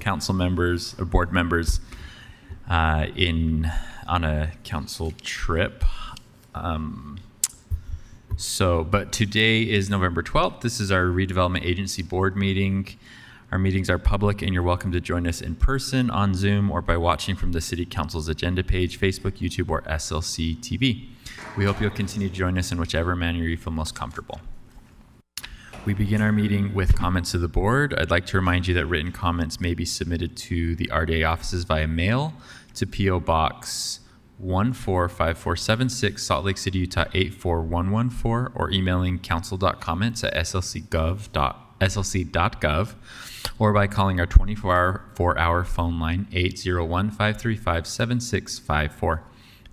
council members or board members on a council trip. But today is November 12th. This is our Redevelopment Agency board meeting. Our meetings are public and you're welcome to join us in person, on Zoom, or by watching from the City Council's agenda page, Facebook, YouTube, or SLC TV. We hope you'll continue to join us in whichever manner you feel most comfortable. We begin our meeting with comments to the board. I'd like to remind you that written comments may be submitted to the RDA offices via mail to P.O. Box 145476, Salt Lake City, Utah 84114, or emailing council.comments@slc.gov, or by calling our 24-hour phone line 801-535-7654.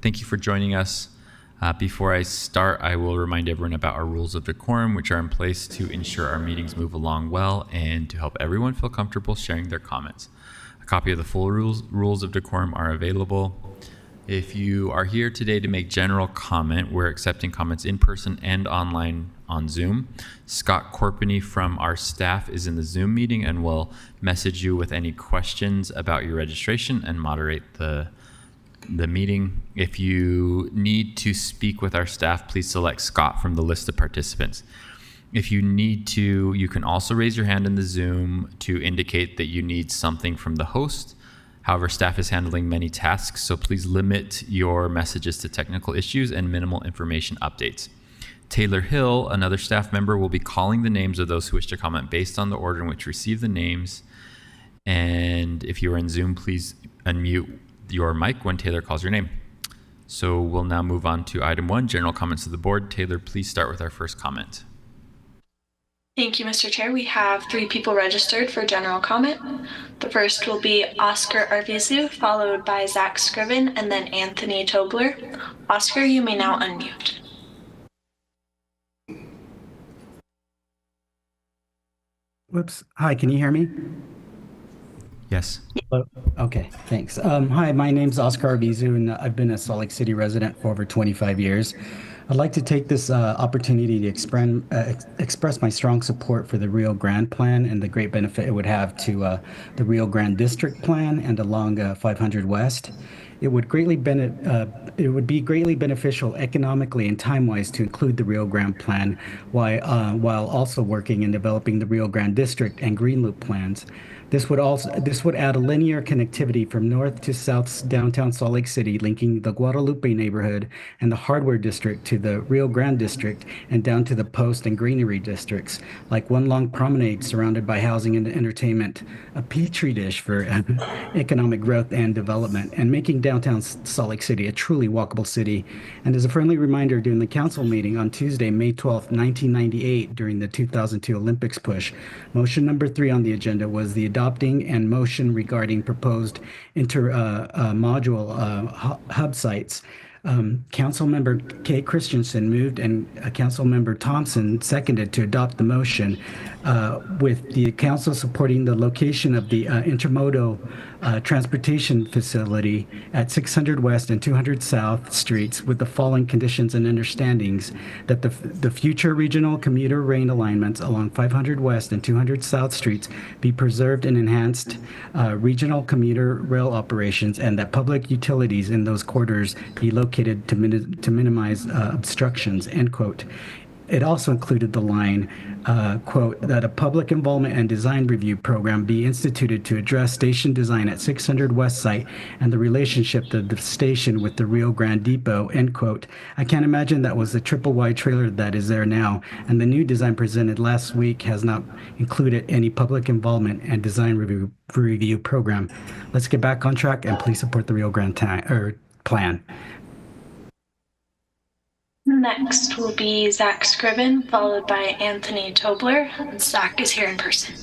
Thank you for joining us. Before I start, I will remind everyone about our rules of decorum, which are in place to ensure our meetings move along well and to help everyone feel comfortable sharing their comments. A copy of the full rules of decorum are available. If you are here today to make general comment, we're accepting comments in person and online on Zoom. Scott Corpany from our staff is in the Zoom meeting and will message you with any questions about your registration and moderate the meeting. If you need to speak with our staff, please select Scott from the list of participants. If you need to, you can also raise your hand in the Zoom to indicate that you need something from the host. However, staff is handling many tasks, so please limit your messages to technical issues and minimal information updates. Taylor Hill, another staff member, will be calling the names of those who wish to comment based on the order in which you receive the names. And if you are in Zoom, please unmute your mic when Taylor calls your name. So we'll now move on to item 1, general comments of the board. Taylor, please start with our first comment. Thank you, Mr. Chair. We have 3 people registered for general comment. The first will be Oscar Arvizu, followed by Zach Scriven, and then Anthony Tobler. Oscar, you may now unmute. Whoops. Hi, can you hear me? Yes. Okay, thanks. Hi, my name's Oscar Arvizu, and I've been a Salt Lake City resident for over 25 years. I'd like to take this opportunity to express my strong support for the Rio Grande plan and the great benefit it would have to the Rio Grande District plan and along 500 West. It would be greatly beneficial economically and time-wise to include the Rio Grande plan while also working in developing the Rio Grande District and Green Loop plans. This would add a linear connectivity from north to south downtown Salt Lake City, linking the Guadalupe neighborhood and the Hardware District to the Rio Grande District and down to the Post and Greenery districts, like one long promenade surrounded by housing and entertainment, a petri dish for economic growth and development, and making downtown Salt Lake City a truly walkable city. And as a friendly reminder, during the council meeting on Tuesday, May 12th, 1998, during the 2002 Olympics push, motion number 3 on the agenda was the adopting and motion regarding proposed inter-module hub sites. Councilmember Kay Christensen moved and Councilmember Thompson seconded to adopt the motion, with the council supporting the location of the intermodal transportation facility at 600 West and 200 South Streets, with the following conditions and understandings: that the future regional commuter lane alignments along 500 West and 200 South Streets be preserved and enhanced regional commuter rail operations, and that public utilities in those corridors be located to minimize obstructions, end quote. It also included the line, quote, that a public involvement and design review program be instituted to address station design at 600 West site and the relationship of the station with the Rio Grande Depot, end quote. I can't imagine that was the triple wide trailer that is there now, and the new design presented last week has not included any public involvement and design review program. Let's get back on track and please support the Rio Grande plan. Next will be Zach Scriven, followed by Anthony Tobler. Zach is here in person.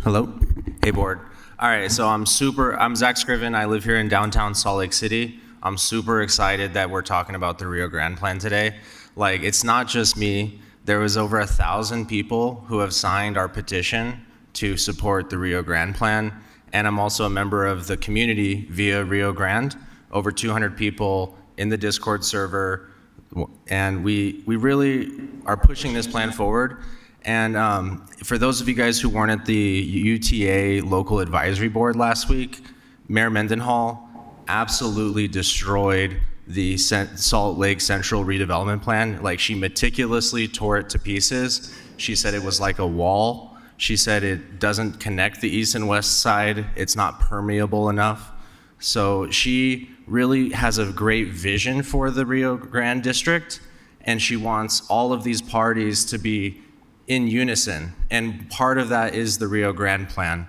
Hello. Hey, board. All right, so I'm Zach Scriven. I live here in downtown Salt Lake City. I'm super excited that we're talking about the Rio Grande plan today. Like, it's not just me. There was over 1,000 people who have signed our petition to support the Rio Grande plan. And I'm also a member of the community via Rio Grande. Over 200 people in the Discord server And we really are pushing this plan forward. And for those of you guys who weren't at the UTA local advisory board last week, Mayor Mendenhall absolutely destroyed the Salt Lake Central redevelopment plan. Like, she meticulously tore it to pieces. She said it was like a wall. She said it doesn't connect the east and west side. It's not permeable enough. So she really has a great vision for the Rio Grande district, and she wants all of these parties to be in unison. And part of that is the Rio Grande plan.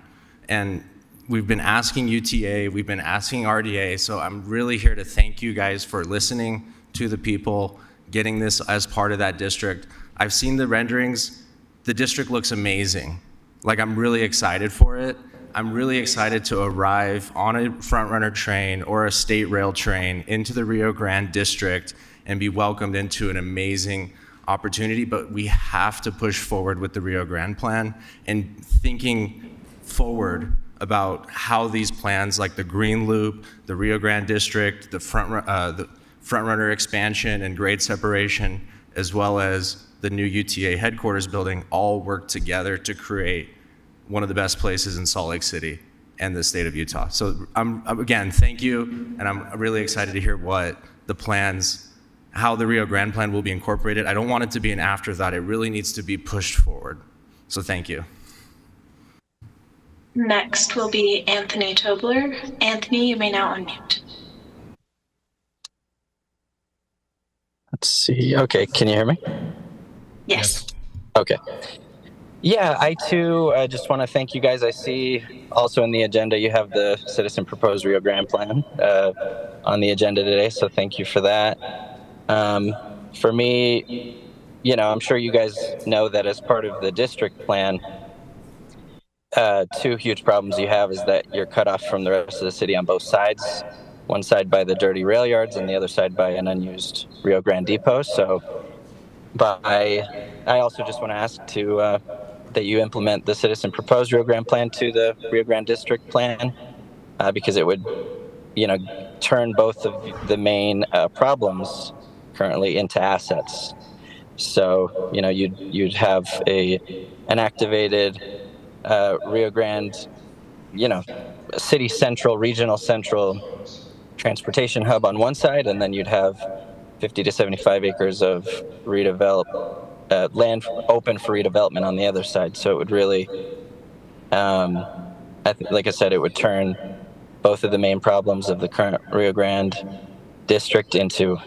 And we've been asking UTA, we've been asking RDA, so I'm really here to thank you guys for listening to the people, getting this as part of that district. I've seen the renderings. The district looks amazing. Like, I'm really excited for it. I'm really excited to arrive on a Frontrunner train or a state rail train into the Rio Grande district and be welcomed into an amazing opportunity. But we have to push forward with the Rio Grande plan and thinking forward about how these plans, like the Green Loop, the Rio Grande district, the Frontrunner expansion and grade separation, as well as the new UTA headquarters building, all work together to create one of the best places in Salt Lake City and the state of Utah. So again, thank you, and I'm really excited to hear what the plans, how the Rio Grande plan will be incorporated. I don't want it to be an afterthought. It really needs to be pushed forward. So thank you. Next will be Anthony Tobler. Anthony, you may now unmute. Let's see. Okay, can you hear me? Yes. Okay. Yeah, I too just want to thank you guys. I see also in the agenda you have the Citizen Proposed Rio Grande Plan on the agenda today, so thank you for that. For me, I'm sure you guys know that as part of the district plan, two huge problems you have is that you're cut off from the rest of the city on both sides. One side by the dirty rail yards and the other side by an unused Rio Grande depot. So I also just want to ask that you implement the Citizen Proposed Rio Grande Plan to the Rio Grande District Plan, because it would, turn both of the main problems currently into assets. So, you'd have an activated Rio Grande, city central, regional central transportation hub on one side, and then you'd have 50 to 75 acres of land open for redevelopment on the other side. So it would really, like I said, it would turn both of the main problems of the current Rio Grande district into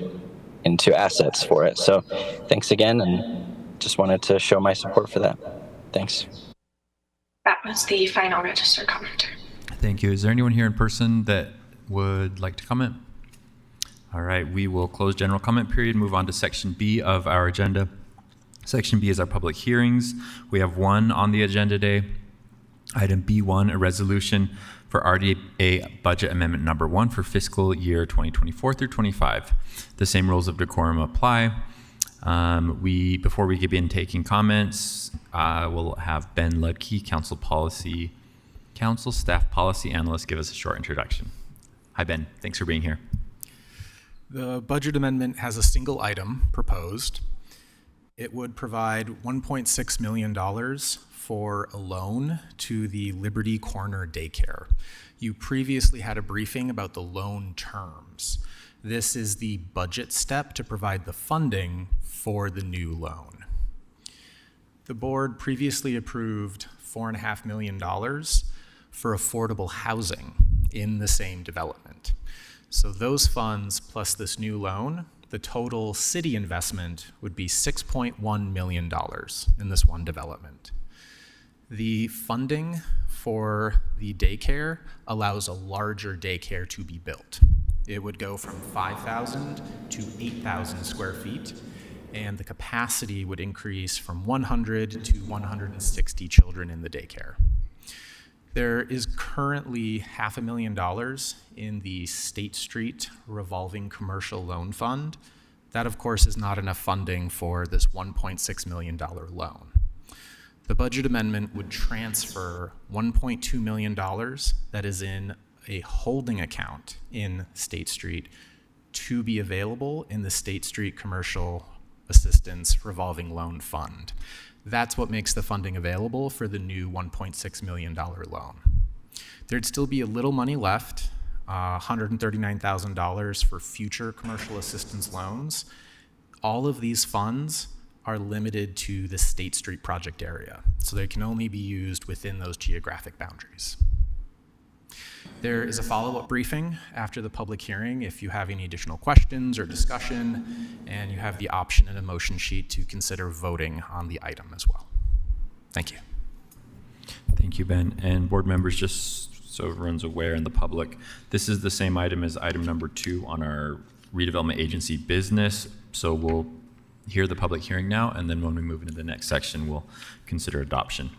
assets for it. So thanks again, and just wanted to show my support for that. Thanks. That was the final registered commenter. Thank you. Is there anyone here in person that would like to comment? All right, we will close general comment period, move on to section B of our agenda. Section B is our public hearings. We have one on the agenda today. Item B1, a resolution for RDA budget amendment number 1 for fiscal year 2024 through 25. The same rules of decorum apply. Before we begin taking comments, we'll have Ben Ludke, Council Staff Policy Analyst, give us a short introduction. Hi, Ben. Thanks for being here. The budget amendment has a single item proposed. It would provide $1.6 million for a loan to the Liberty Corner Daycare. You previously had a briefing about the loan terms. This is the budget step to provide the funding for the new loan. The board previously approved $4.5 million for affordable housing in the same development. So those funds plus this new loan, the total city investment would be $6.1 million in this one development. The funding for the daycare allows a larger daycare to be built. It would go from 5,000 to 8,000 square feet, and the capacity would increase from 100 to 160 children in the daycare. There is currently $500,000 in the State Street revolving commercial loan fund. That, of course, is not enough funding for this $1.6 million loan. The budget amendment would transfer $1.2 million that is in a holding account in State Street to be available in the State Street Commercial Assistance Revolving Loan Fund. That's what makes the funding available for the new $1.6 million loan. There'd still be a little money left, $139,000 for future commercial assistance loans. All of these funds are limited to the State Street project area, so they can only be used within those geographic boundaries. There is a follow-up briefing after the public hearing if you have any additional questions or discussion, and you have the option in a motion sheet to consider voting on the item as well. Thank you. Thank you, Ben. And board members, just so everyone's aware and the public, this is the same item as item number 2 on our redevelopment agency business. So we'll hear the public hearing now, and then when we move into the next section, we'll consider adoption.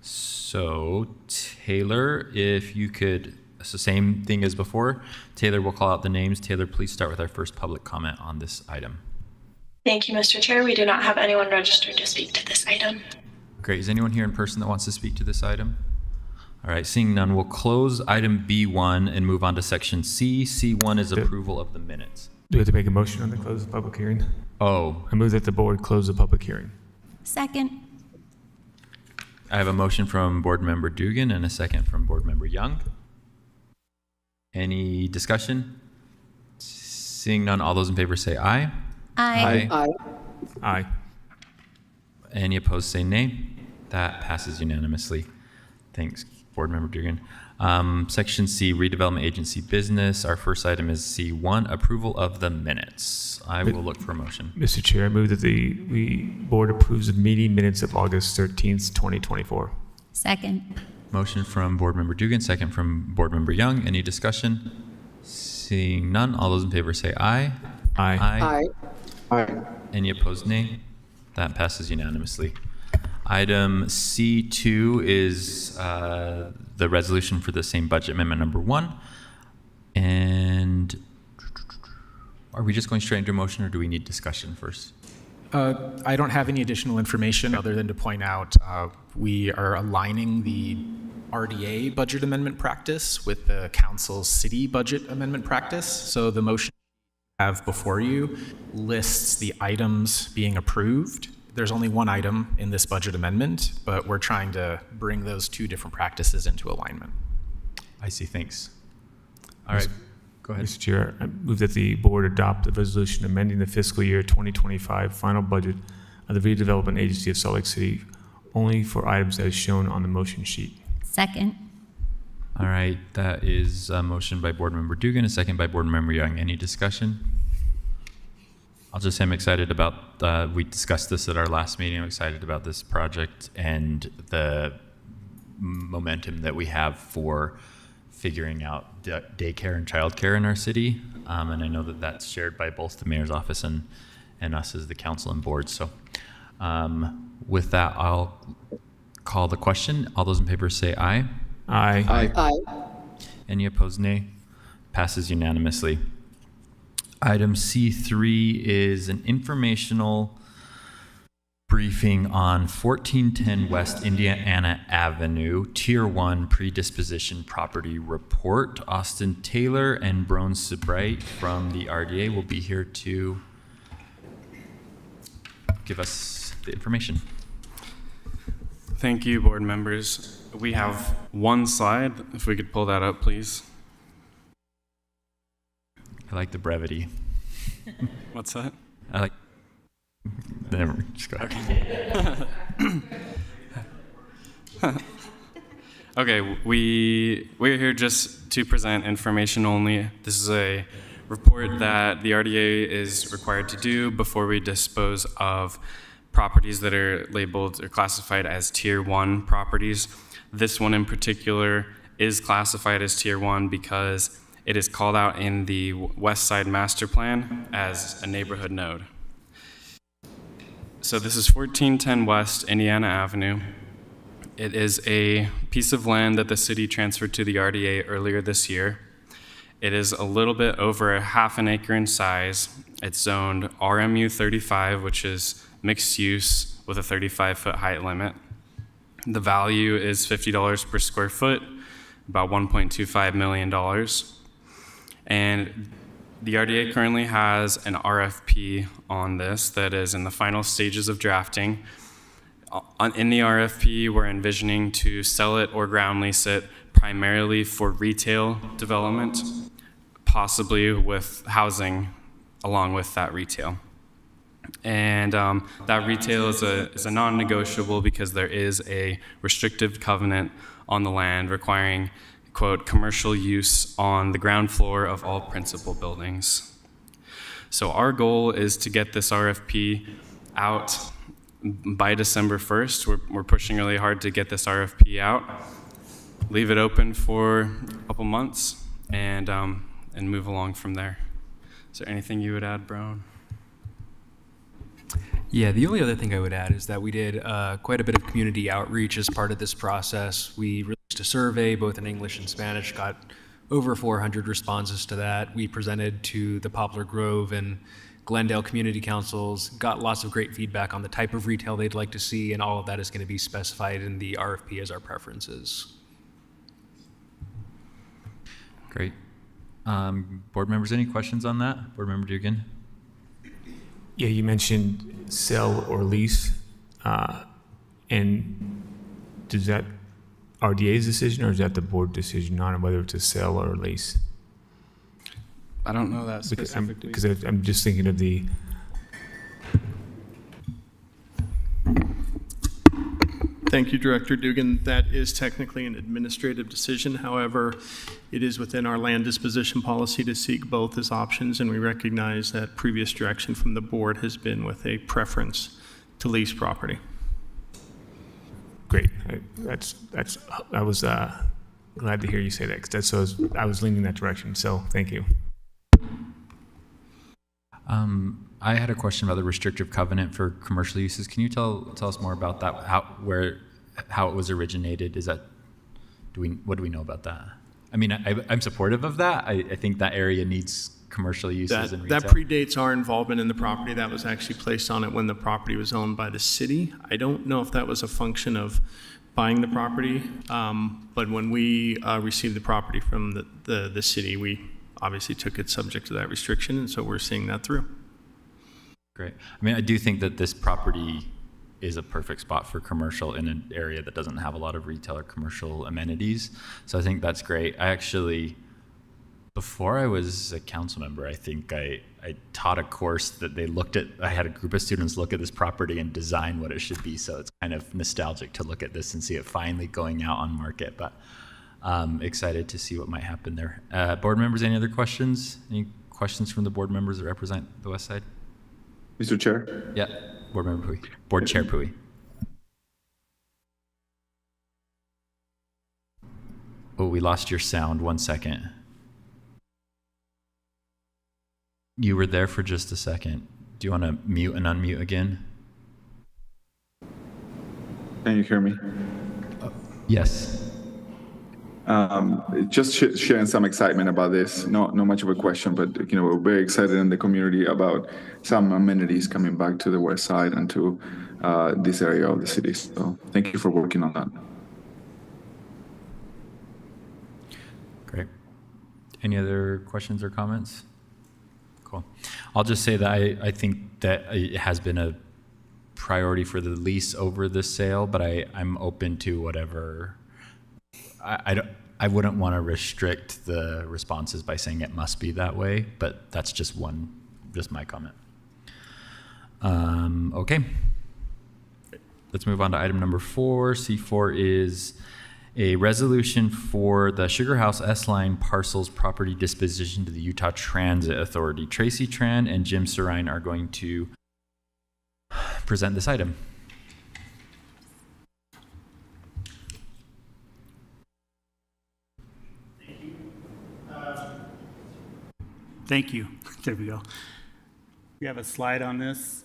So Taylor, if you could, it's the same thing as before. Taylor, we'll call out the names. Taylor, please start with our first public comment on this item. Thank you, Mr. Chair. We do not have anyone registered to speak to this item. Great. Is anyone here in person that wants to speak to this item? All right, seeing none, we'll close item B1 and move on to section C. C1 is approval of the minutes. Do we have to make a motion on the close of the public hearing? Oh, I move that the board close the public hearing. Second. I have a motion from board member Dugan and a second from board member Young. Any discussion? Seeing none, all those in favor say aye. Aye. Aye. Any opposed say nay. That passes unanimously. Thanks, board member Dugan. Section C, redevelopment agency business. Our first item is C1, approval of the minutes. I will look for a motion. Mr. Chair, I move that the board approves the meeting minutes of August 13th, 2024. Second. Motion from board member Dugan, second from board member Young. Any discussion? Seeing none, all those in favor say aye. Aye. Aye. Any opposed, nay. That passes unanimously. Item C2 is the resolution for the same budget amendment number 1. And are we just going straight into a motion, or do we need discussion first? I don't have any additional information other than to point out we are aligning the RDA budget amendment practice with the council's city budget amendment practice. So the motion you have before you lists the items being approved. There's only one item in this budget amendment, but we're trying to bring those two different practices into alignment. I see, thanks. All right, go ahead. Mr. Chair, I move that the board adopt the resolution amending the fiscal year 2025 final budget of the Redevelopment Agency of Salt Lake City only for items as shown on the motion sheet. Second. All right, that is a motion by board member Dugan, a second by board member Young. Any discussion? I'll just say I'm excited about, we discussed this at our last meeting. I'm excited about this project and the momentum that we have for figuring out daycare and childcare in our city. And I know that that's shared by both the mayor's office and us as the council and board. So with that, I'll call the question. All those in favor say aye. Aye. Any opposed, nay? Passes unanimously. Item C3 is an informational briefing on 1410 West Indiana Avenue, Tier 1 Predisposition Property Report. Austin Taylor and Brone Sebright from the RDA will be here to give us the information. Thank you, board members. We have one slide. If we could pull that up, please. I like the brevity. What's that? I like. Never. Just go ahead. Okay, we're here just to present information only. This is a report that the RDA is required to do before we dispose of properties that are labeled or classified as Tier 1 properties. This one in particular is classified as Tier 1 because it is called out in the West Side Master Plan as a neighborhood node. So this is 1410 West Indiana Avenue. It is a piece of land that the city transferred to the RDA earlier this year. It is a little bit over a half an acre in size. It's zoned RMU 35, which is mixed use with a 35-foot height limit. The value is $50 per square foot, about $1.25 million. And The RDA currently has an RFP on this that is in the final stages of drafting. In the RFP, we're envisioning to sell it or ground lease it primarily for retail development, possibly with housing along with that retail. And that retail is a non-negotiable because there is a restrictive covenant on the land requiring, quote, commercial use on the ground floor of all principal buildings. So our goal is to get this RFP out by December 1st. We're pushing really hard to get this RFP out, leave it open for a couple months, and move along from there. Is there anything you would add, Brown? Yeah, the only other thing I would add is that we did quite a bit of community outreach as part of this process. We released a survey, both in English and Spanish, got over 400 responses to that. We presented to the Poplar Grove and Glendale community councils, got lots of great feedback on the type of retail they'd like to see, and all of that is going to be specified in the RFP as our preferences. Great. Board members, any questions on that? Board member Dugan? Yeah, you mentioned sell or lease, and does that RDA's decision, or is that the board decision on whether to sell or lease? I don't know that specifically. Because I'm just thinking of the. Thank you, Director Dugan. That is technically an administrative decision. However, it is within our land disposition policy to seek both as options, and we recognize that previous direction from the board has been with a preference to lease property. Great. I was glad to hear you say that, because I was leaning that direction. So thank you. I had a question about the restrictive covenant for commercial uses. Can you tell us more about that? How it was originated? What do we know about that? I mean, I'm supportive of that. I think that area needs commercial uses and retail. That predates our involvement in the property. That was actually placed on it when the property was owned by the city. I don't know if that was a function of buying the property, but when we received the property from the city, we obviously took it subject to that restriction, and so we're seeing that through. Great. I mean, I do think that this property is a perfect spot for commercial in an area that doesn't have a lot of retail or commercial amenities. So I think that's great. I actually, before I was a council member, I think I taught a course that I had a group of students look at this property and design what it should be. So it's kind of nostalgic to look at this and see it finally going out on market, but excited to see what might happen there. Board members, any other questions? Any questions from the board members that represent the West Side? Mr. Chair? Yeah, Board Member Pui. Board Chair Pui. Oh, we lost your sound. 1 second. You were there for just a second. Do you want to mute and unmute again? Can you hear me? Yes. Just sharing some excitement about this. Not much of a question, but we're very excited in the community about some amenities coming back to the West Side and to this area of the city. So thank you for working on that. Great. Any other questions or comments? Cool. I'll just say that I think that it has been a priority for the lease over the sale, but I'm open to whatever. I wouldn't want to restrict the responses by saying it must be that way, but that's just my comment. Okay. Let's move on to item number 4. C4 is a resolution for the Sugar House S-Line parcels property disposition to the Utah Transit Authority. Tracy Tran and Jim Sarine are going to present this item. Thank you. There we go. We have a slide on this.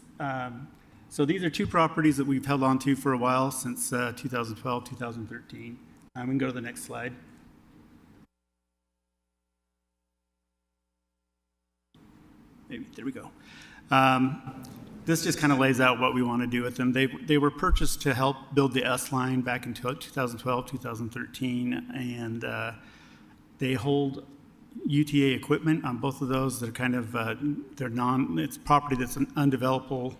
So these are two properties that we've held on to for a while, since 2012, 2013. We can go to the next slide. Maybe, there we go. This just kind of lays out what we want to do with them. They were purchased to help build the S-Line back in 2012, 2013, and they hold UTA equipment on both of those. They're kind of, it's property that's undevelopable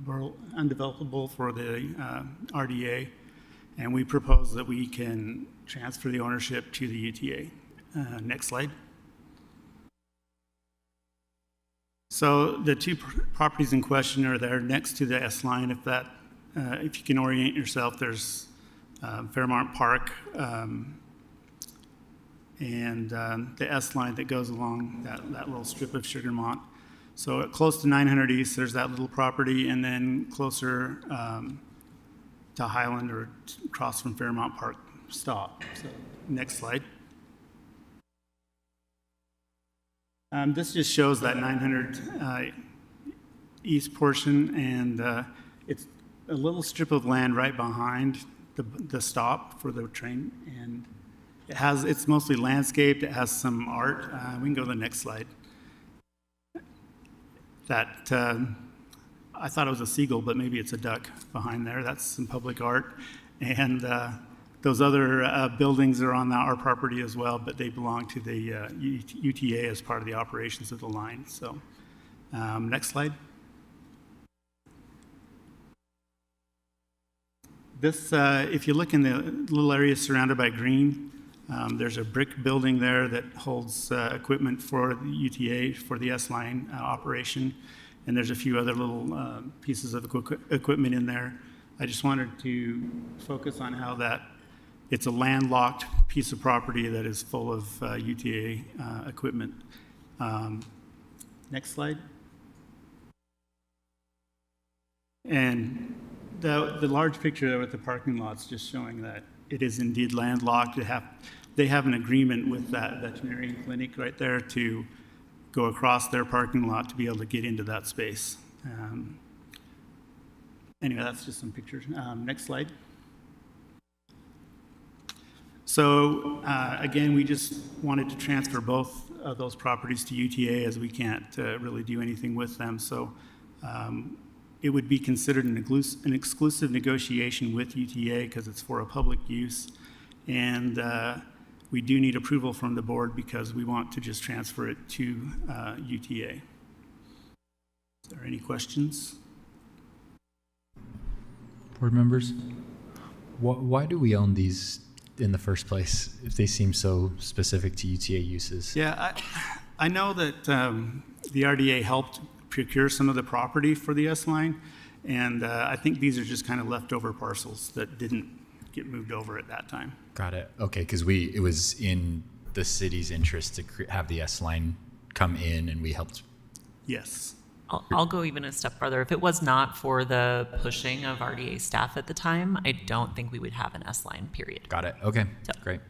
for the RDA. And we propose that we can transfer the ownership to the UTA. Next slide. So the two properties in question are there next to the S line. If you can orient yourself, there's Fairmont Park and the S line that goes along that little strip of Sugarmont. So close to 900 East, there's that little property, and then closer to Highland or across from Fairmont Park stop. So next slide. This just shows that 900 East portion, and it's a little strip of land right behind the stop for the train, and it's mostly landscaped. It has some art. We can go to the next slide. I thought it was a seagull, but maybe it's a duck behind there. That's some public art, and those other buildings are on our property as well, but they belong to the UTA as part of the operations of the line. So next slide. This, if you look in the little area surrounded by green, there's a brick building there that holds equipment for the UTA, for the S-Line operation, and there's a few other little pieces of equipment in there. I just wanted to focus on how it's a landlocked piece of property that is full of UTA equipment. Next slide. And the large picture there with the parking lots just showing that it is indeed landlocked. They have an agreement with that veterinary clinic right there to go across their parking lot to be able to get into that space. Anyway, that's just some pictures. Next slide. So again, we just wanted to transfer both of those properties to UTA as we can't really do anything with them. So it would be considered an exclusive negotiation with UTA because it's for a public use. And we do need approval from the board because we want to just transfer it to UTA. Is there any questions? Board members, why do we own these in the first place if they seem so specific to UTA uses? Yeah, I know that the RDA helped procure some of the property for the S-Line, and I think these are just kind of leftover parcels that didn't get moved over at that time. Got it. Okay, because it was in the city's interest to have the S-Line come in, and we helped. Yes. I'll go even a step further. If it was not for the pushing of RDA staff at the time, I don't think we would have an S-Line, period. Got it. Okay, So. great.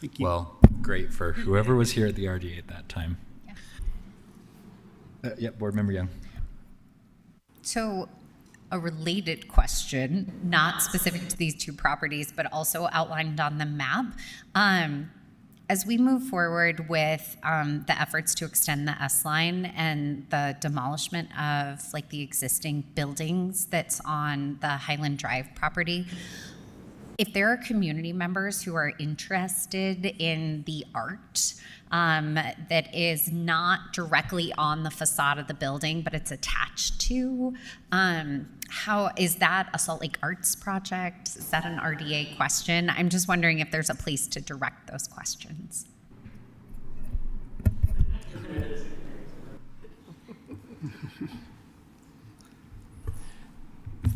Thank you. Well, great for whoever was here at the RDA at that time. Yeah, Board Member Young. So a related question, not specific to these two properties, but also outlined on the map. As we move forward with the efforts to extend the S-Line and the demolishment of like the existing buildings that's on the Highland Drive property, if there are community members who are interested in the art that is not directly on the facade of the building, but it's attached to, how is that a Salt Lake Arts project? Is that an RDA question? I'm just wondering if there's a place to direct those questions.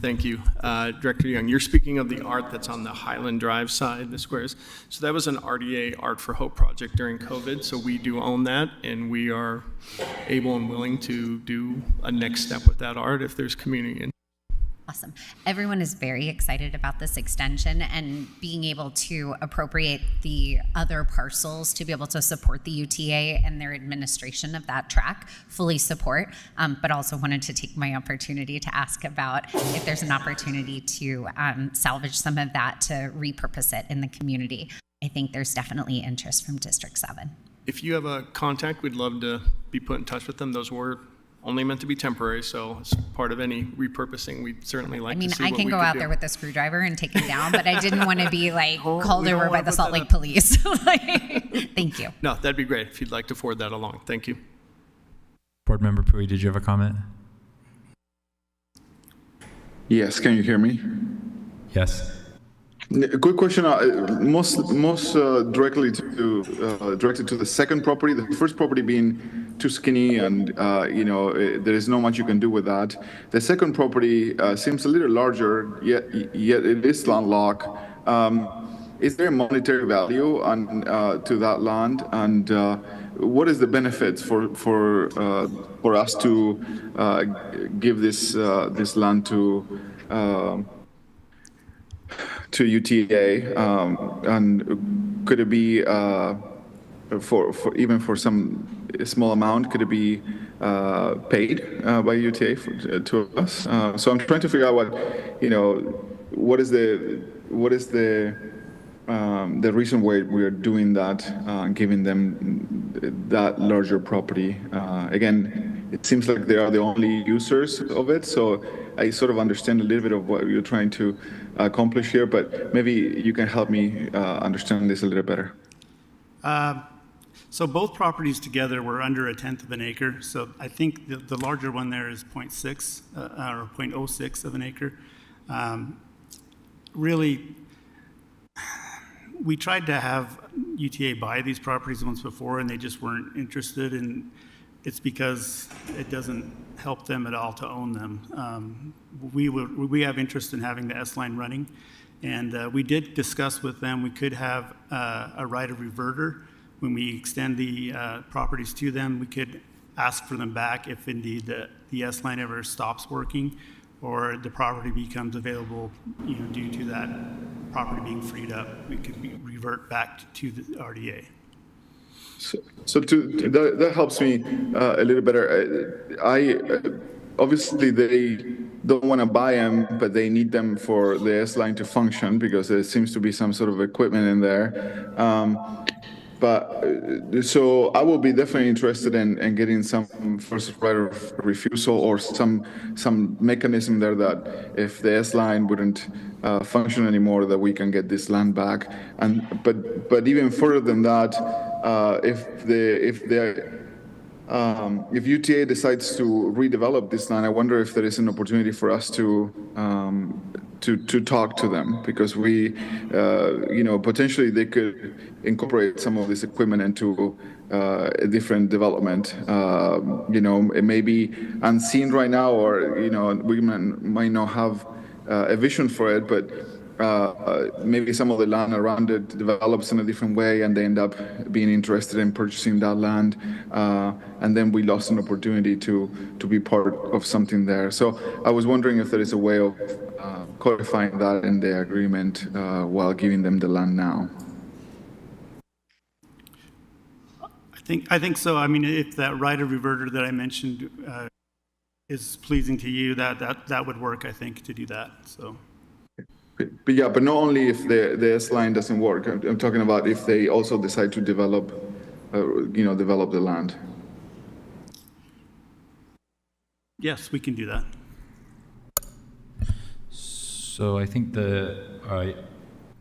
Thank you. Director Young, you're speaking of the art that's on the Highland Drive side, the squares. So that was an RDA Art for Hope project during COVID, so we do own that, and we are able and willing to do a next step with that art if there's community in. Awesome. Everyone is very excited about this extension and being able to appropriate the other parcels to be able to support the UTA and their administration of that track, fully support, but also wanted to take my opportunity to ask about if there's an opportunity to salvage some of that to repurpose it in the community. I think there's definitely interest from District 7. If you have a contact, we'd love to be put in touch with them. Those were only meant to be temporary, so as part of any repurposing, we'd certainly like I mean, to see I what can we go could out do. there with a screwdriver and take it down, but I didn't want to be like called we don't over by wanna the put Salt that Lake Police. Thank you. No, that'd be great if you'd like to forward that along. Thank you. Board Member Pui, did you have a comment? Yes, can you hear me? Yes. A quick question, most directly to directed to the second property. The first property being too skinny, and there is not much you can do with that. The second property seems a little larger, yet it is landlocked. Is there a monetary value on to that land, and what is the benefits for us to give this land to UTA, and could it be for even for some small amount? Could it be paid by UTA to us? So I'm trying to figure out what is the reason why we are doing that, giving them that larger property. Again, it seems like they are the only users of it, so I sort of understand a little bit of what you're trying to accomplish here, but maybe you can help me understand this a little better. So both properties together were under 1/10 of an acre. So I think the larger one there is 0.6 or 0.06 of an acre. Really, we tried to have UTA buy these properties once before, and they just weren't interested, and it's because it doesn't help them at all to own them. We have interest in having the S-line running, and we did discuss with them we could have a right of reverter. When we extend the properties to them, we could ask for them back if indeed the S-line ever stops working or the property becomes available, due to that property being freed up. We could revert back to the RDA. So that helps me a little better. Obviously they don't want to buy them, but they need them for the S-line to function because there seems to be some sort of equipment in there. So I will be definitely interested in getting some first right of refusal or some mechanism there that if the S-line wouldn't function anymore, that we can get this land back. But even further than that, if UTA decides to redevelop this land, I wonder if there is an opportunity for us to talk to them, because we, potentially they could incorporate some of this equipment into a different development. It may be unseen right now, or we might not have a vision for it, but maybe some of the land around it develops in a different way, and they end up being interested in purchasing that land, and then we lost an opportunity to be part of something there. So I was wondering if there is a way of codifying that in the agreement while giving them the land now. I think so. I mean, if that right of reverter that I mentioned is pleasing to you, that would work, I think, to do that. So. But not only if the S-line doesn't work. I'm talking about if they also decide to develop the land. Yes, we can do that. So I think the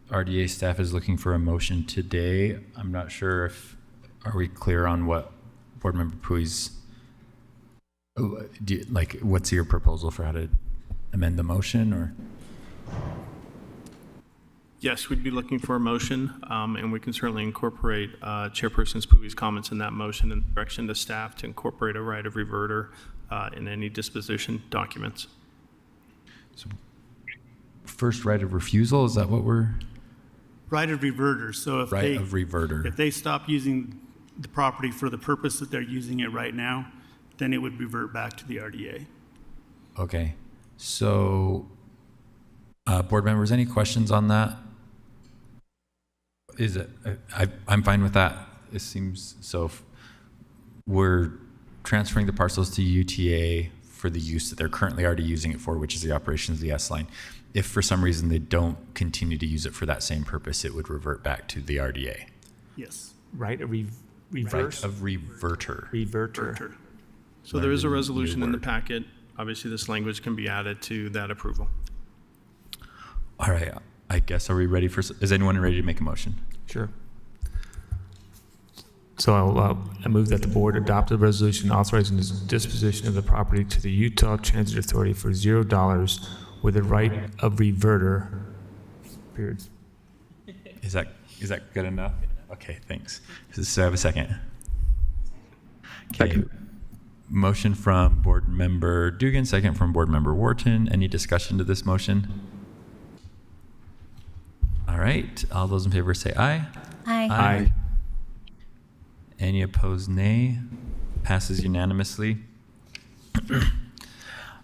RDA staff is looking for a motion today. I'm not sure if, are we clear on what Board Member Pui's, what's your proposal for how to amend the motion, or? Yes, we'd be looking for a motion, and we can certainly incorporate Chairperson Pui's comments in that motion and direction to staff to incorporate a right of reverter in any disposition documents. So first, right of refusal, is that what we're? Right of reverter. So if if they stop using the property for the purpose that they're using it right now, then it would revert back to the RDA. Okay. So board members, any questions on that? I'm fine with that. It seems so. If we're transferring the parcels to UTA for the use that they're currently already using it for, which is the operations of the S-line. If for some reason they don't continue to use it for that same purpose, it would revert back to the Yes. Right of reverse? Right of reverter. Reverter. So there is a resolution in the packet. Obviously, this language can be added to that approval. All right. I guess, are we ready for, is anyone ready to make a motion? Sure. So I move that the board adopt a resolution authorizing the disposition of the property to the Utah Transit Authority for $0 with the right of reverter. Period. Is that good enough? Okay, thanks. So I have a second. Okay. Motion from Board Member Dugan, second from Board Member Wharton. Any discussion to this motion? All right. All those in favor say aye. Aye. Aye. Any opposed, nay. Passes unanimously.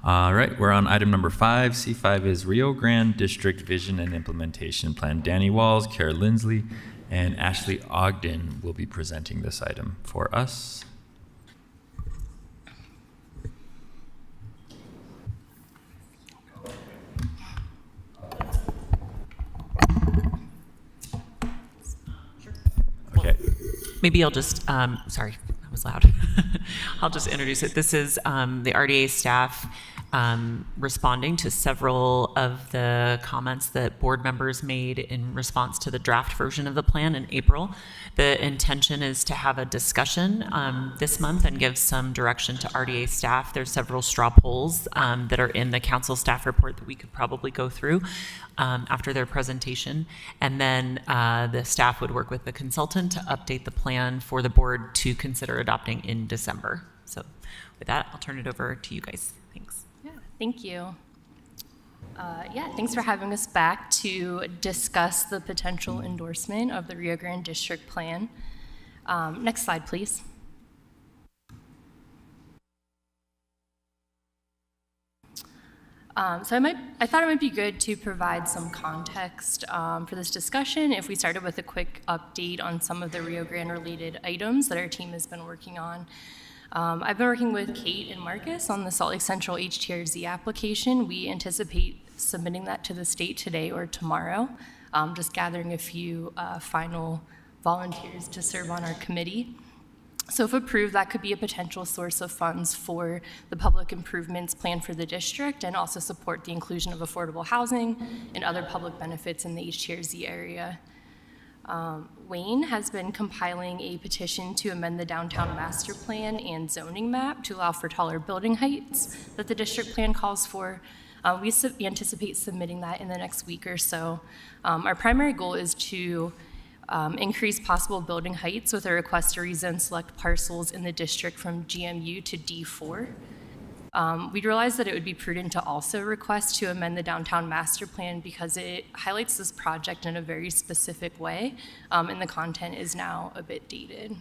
All right, we're on item number 5. C5 is Rio Grande District Vision and Implementation Plan. Danny Walls, Kara Lindsley, and Ashley Ogden will be presenting this item for us. Okay. Maybe I'll just, sorry, that was loud. I'll just introduce it. This is the RDA staff responding to several of the comments that board members made in response to the draft version of the plan in April. The intention is to have a discussion this month and give some direction to RDA staff. There's several straw polls that are in the council staff report that we could probably go through after their presentation. And then the staff would work with the consultant to update the plan for the board to consider adopting in December. So with that, I'll turn it over to you guys. Thanks. Yeah, thank you. Thanks for having us back to discuss the potential endorsement of the Rio Grande District Plan. Next slide, please. So I thought it might be good to provide some context for this discussion if we started with a quick update on some of the Rio Grande related items that our team has been working on. I've been working with Kate and Marcus on the Salt Lake Central HTRZ application. We anticipate submitting that to the state today or tomorrow, just gathering a few final volunteers to serve on our committee. So if approved, that could be a potential source of funds for the public improvements plan for the district and also support the inclusion of affordable housing and other public benefits in the HTRZ area. Wayne has been compiling a petition to amend the downtown master plan and zoning map to allow for taller building heights that the district plan calls for. We anticipate submitting that in the next week or so. Our primary goal is to increase possible building heights with a request to rezone select parcels in the district from GMU to D4. We realized that it would be prudent to also request to amend the downtown master plan because it highlights this project in a very specific way, and the content is now a bit dated.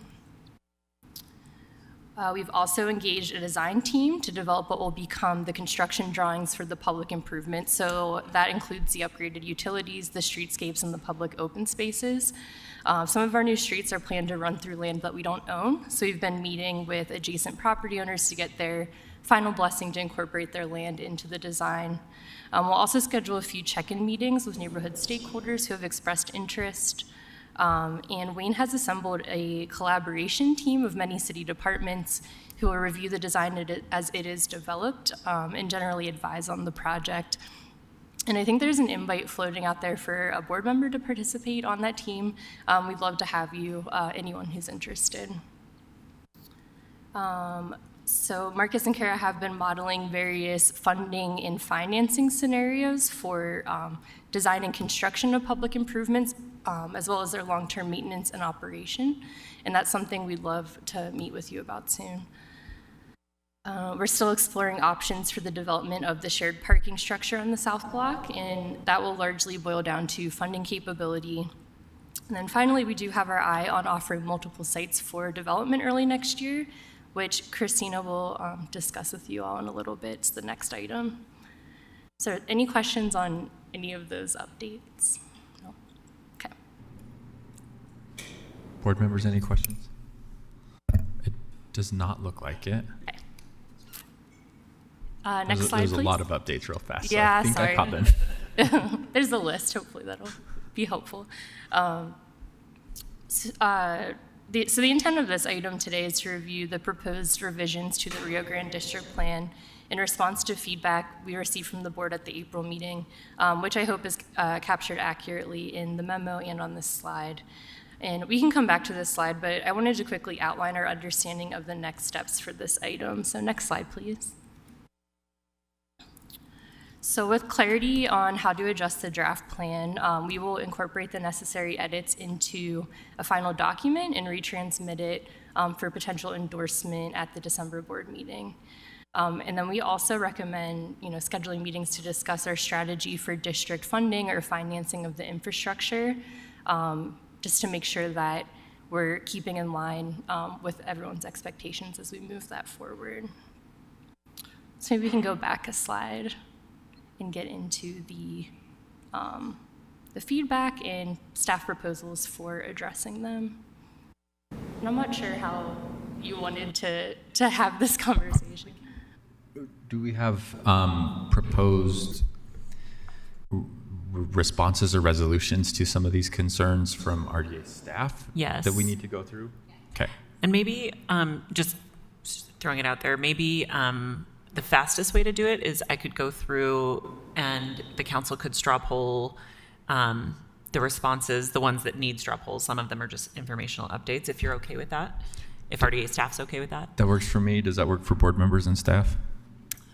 We've also engaged a design team to develop what will become the construction drawings for the public improvements. So that includes the upgraded utilities, the streetscapes, and the public open spaces. Some of our new streets are planned to run through land that we don't own. So we've been meeting with adjacent property owners to get their final blessing to incorporate their land into the design. We'll also schedule a few check-in meetings with neighborhood stakeholders who have expressed interest. And Wayne has assembled a collaboration team of many city departments who will review the design as it is developed and generally advise on the project. And I think there's an invite floating out there for a board member to participate on that team. We'd love to have you, anyone who's interested. So Marcus and Kara have been modeling various funding and financing scenarios for design and construction of public improvements, as well as their long-term maintenance and operation. And that's something we'd love to meet with you about soon. We're still exploring options for the development of the shared parking structure on the South Block, and that will largely boil down to funding capability. And then finally, we do have our eye on offering multiple sites for development early next year, which Christina will discuss with you all in a little bit. It's the next item. So any questions on any of those updates? No? Okay. Board members, any questions? It does not look like it. Okay. Next slide, There's please. a lot of updates real fast. So Yeah, I think sorry. I pop in. There's a list. Hopefully that'll be helpful. So the intent of this item today is to review the proposed revisions to the Rio Grande District Plan in response to feedback we received from the board at the April meeting, which I hope is captured accurately in the memo and on this slide. And we can come back to this slide, but I wanted to quickly outline our understanding of the next steps for this item. So next slide, please. So with clarity on how to adjust the draft plan, we will incorporate the necessary edits into a final document and retransmit it for potential endorsement at the December board meeting. And then we also recommend, scheduling meetings to discuss our strategy for district funding or financing of the infrastructure, just to make sure that we're keeping in line with everyone's expectations as we move that forward. So maybe we can go back a slide and get into the feedback and staff proposals for addressing them. And I'm not sure how you wanted to have this conversation. Do we have proposed responses or resolutions to some of these concerns from RDA staff? Yes. That we need to go through? Okay. And maybe, just throwing it out there, maybe the fastest way to do it is I could go through and the council could straw poll the responses, the ones that need straw polls. Some of them are just informational updates, if you're okay with that. If RDA staff's okay with that. That works for me. Does that work for board members and staff?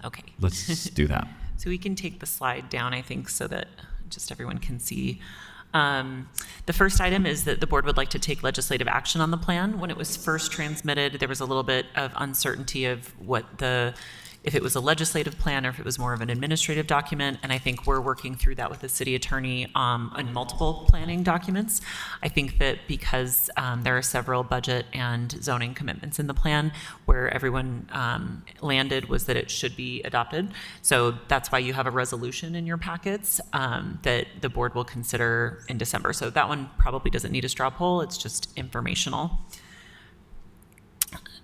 Okay. Let's do that. So we can take the slide down, I think, so that just everyone can see. The first item is that the board would like to take legislative action on the plan. When it was first transmitted, there was a little bit of uncertainty of if it was a legislative plan or if it was more of an administrative document, and I think we're working through that with the city attorney on multiple planning documents. I think that because there are several budget and zoning commitments in the plan, where everyone landed was that it should be adopted. So that's why you have a resolution in your packets that the board will consider in December. So that one probably doesn't need a straw poll, it's just informational.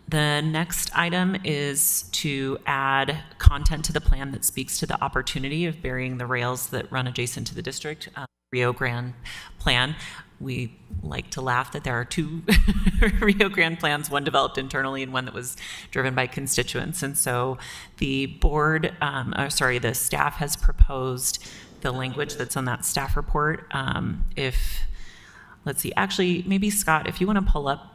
The next item is to add content to the plan that speaks to the opportunity of burying the rails that run adjacent to the district. Rio Grande plan. We like to laugh that there are two Rio Grande plans, one developed internally and one that was driven by constituents. And so the board, the staff has proposed the language that's on that staff report. Let's see, actually, maybe Scott, if you want to pull up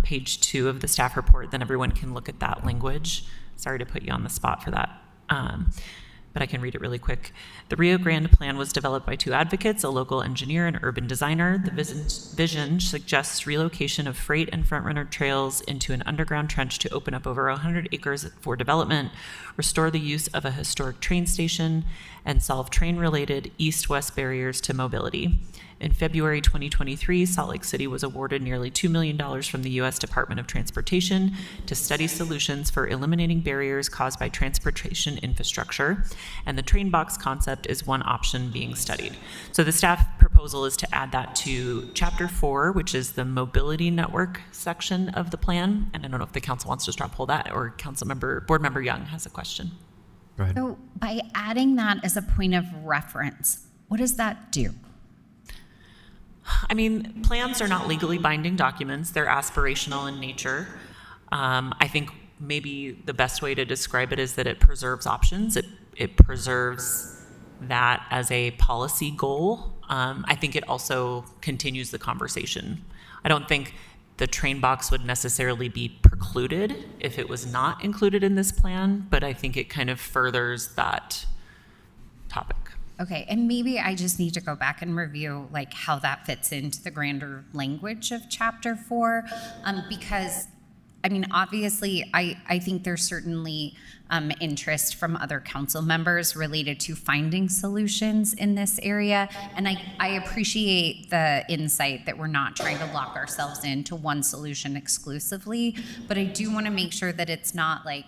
page 2 of the staff report, then everyone can look at that language. Sorry to put you on the spot for that, but I can read it really quick. The Rio Grande plan was developed by 2 advocates, a local engineer and urban designer. The vision suggests relocation of freight and front-runner trails into an underground trench to open up over 100 acres for development, restore the use of a historic train station, and solve train-related east-west barriers to mobility. In February 2023, Salt Lake City was awarded nearly $2 million from the U.S. Department of Transportation to study solutions for eliminating barriers caused by transportation infrastructure, and the train box concept is one option being studied. So the staff proposal is to add that to Chapter 4, which is the mobility network section of the plan, and I don't know if the council wants to straw poll that, or board member Young has a question. Go ahead. So by adding that as a point of reference, what does that do? I mean, plans are not legally binding documents. They're aspirational in nature. I think maybe the best way to describe it is that it preserves options. It preserves that as a policy goal. I think it also continues the conversation. I don't think the train box would necessarily be precluded if it was not included in this plan, but I think it kind of furthers that topic. Okay, and maybe I just need to go back and review like how that fits into the grander language of Chapter 4, because I mean, obviously, I think there's certainly interest from other council members related to finding solutions in this area, and I appreciate the insight that we're not trying to lock ourselves into one solution exclusively, but I do want to make sure that it's not like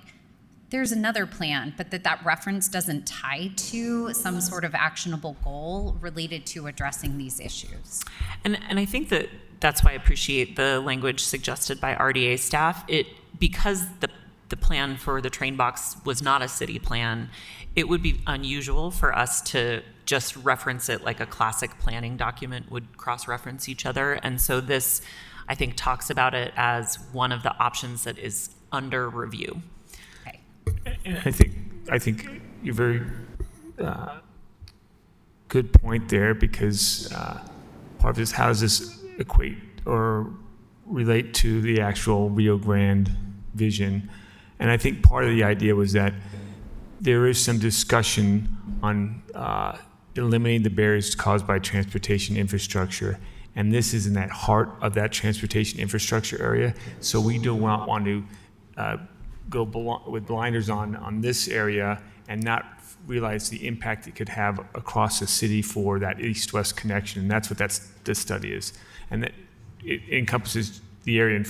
there's another plan, but that reference doesn't tie to some sort of actionable goal related to addressing these issues. And I think that's why I appreciate the language suggested by RDA staff. Because the plan for the train box was not a city plan, it would be unusual for us to just reference it like a classic planning document would cross-reference each other. And so this I think talks about it as one of the options that is under review. And I think you're very good point there, because part of this, how does this equate or relate to the actual Rio Grande vision? And I think part of the idea was that there is some discussion on eliminating the barriers caused by transportation infrastructure. And this is in that heart of that transportation infrastructure area. So we do not want to go with blinders on this area and not realize the impact it could have across the city for that east-west connection. And that's what this study is. And that it encompasses the area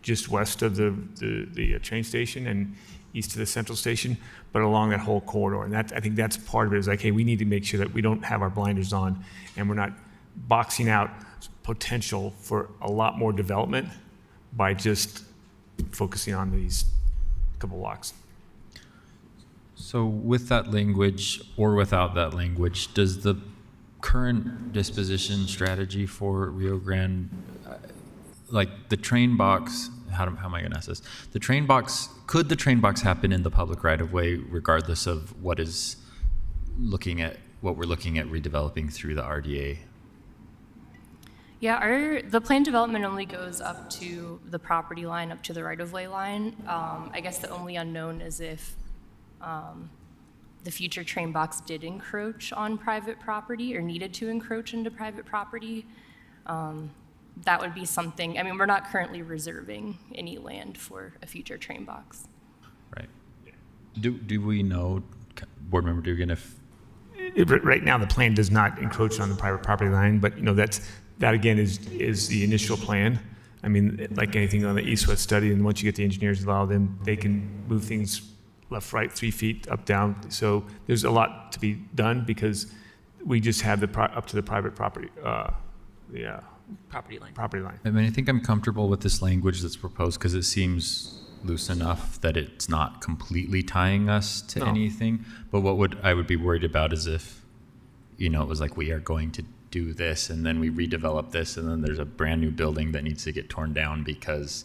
just west of the train station and east of the central station, but along that whole corridor. And I think that's part of it, is like, hey, we need to make sure that we don't have our blinders on and we're not boxing out potential for a lot more development by just focusing on these couple blocks. So with that language or without that language, does the current disposition strategy for Rio Grande, like the train box, how am I going to ask this? Could the train box happen in the public right of way, regardless of what we're looking at redeveloping through the RDA? Yeah, the planned development only goes up to the property line, up to the right-of-way line. I guess the only unknown is if the future train box did encroach on private property or needed to encroach into private property. That would be something. I mean, we're not currently reserving any land for a future train box. Right. Do we know, board member Dugan, if right now the plan does not encroach on the private property line, but that again is the initial plan. I mean, like anything on the east-west study, and once you get the engineers involved, then they can move things left, right, 3 feet, up, down. So there's a lot to be done, because we just have up to the private property, Property line. Property line. I mean, I think I'm comfortable with this language that's proposed, because it seems loose enough that it's not completely tying us to anything. But I would be worried about is if, it was like, we are going to do this, and then we redevelop this, and then there's a brand new building that needs to get torn down because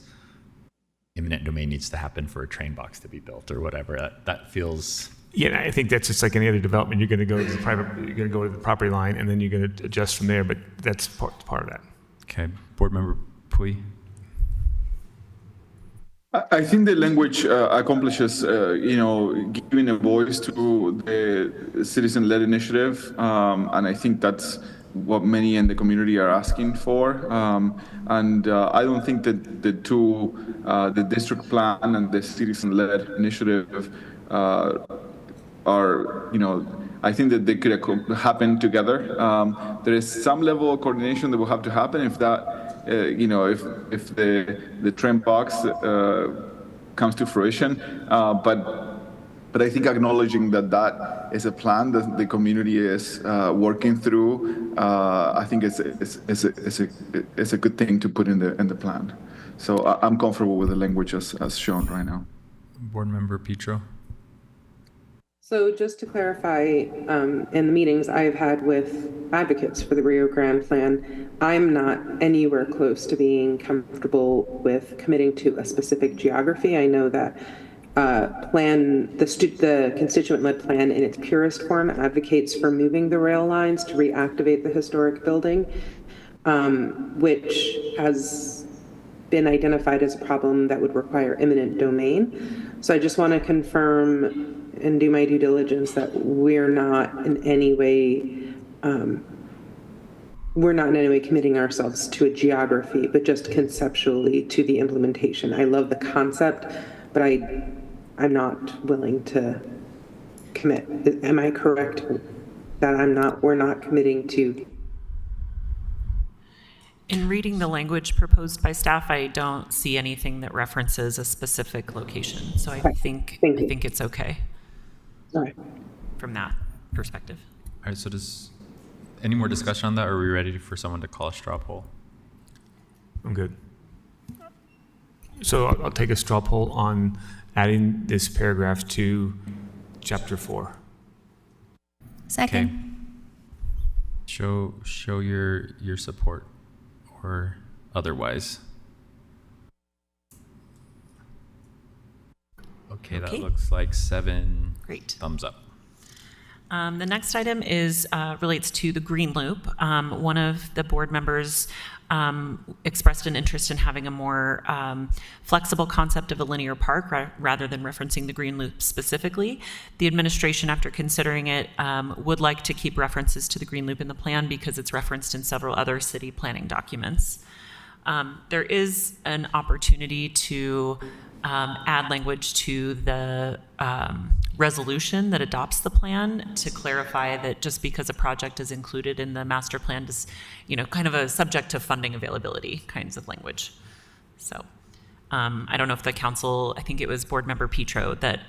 eminent domain needs to happen for a train box to be built or whatever. That feels... Yeah, I think that's just like any other development. You're going to go to the property line, and then you're going to adjust from there. But that's part of that. Okay, board member Pui. I think the language accomplishes, giving a voice to the citizen-led initiative, and I think that's what many in the community are asking for. And I don't think that the district plan and the citizen-led initiative I think that they could happen together. There is some level of coordination that will have to happen if that, if the train box comes to fruition. But I think acknowledging that is a plan that the community is working through, I think it's a good thing to put in the plan. So I'm comfortable with the language as shown right now. Board member Petro. So just to clarify, in the meetings I've had with advocates for the Rio Grande plan, I'm not anywhere close to being comfortable with committing to a specific geography. I know that the constituent-led plan in its purest form advocates for moving the rail lines to reactivate the historic building, which has been identified as a problem that would require eminent domain. So I just want to confirm and do my due diligence that we're not in any way committing ourselves to a geography, but just conceptually to the implementation. I love the concept, but I'm not willing to commit. Am I correct that we're not committing to? In reading the language proposed by staff, I don't see anything that references a specific location. So I think it's okay. All right. From that perspective. All right, so any more discussion on that, or are we ready for someone to call a straw poll? I'm good. So I'll take a straw poll on adding this paragraph to chapter 4. Second. Okay. Show your support, or otherwise? Okay, that Okay. looks like 7 Great. thumbs up. The next item is relates to the Green Loop. One of the board members expressed an interest in having a more flexible concept of a linear park rather than referencing the Green Loop specifically. The administration, after considering it, would like to keep references to the Green Loop in the plan because it's referenced in several other city planning documents. There is an opportunity to add language to the resolution that adopts the plan to clarify that just because a project is included in the master plan is, kind of a subject to funding availability kinds of language. So I don't know if the council, I think it was board member Petro that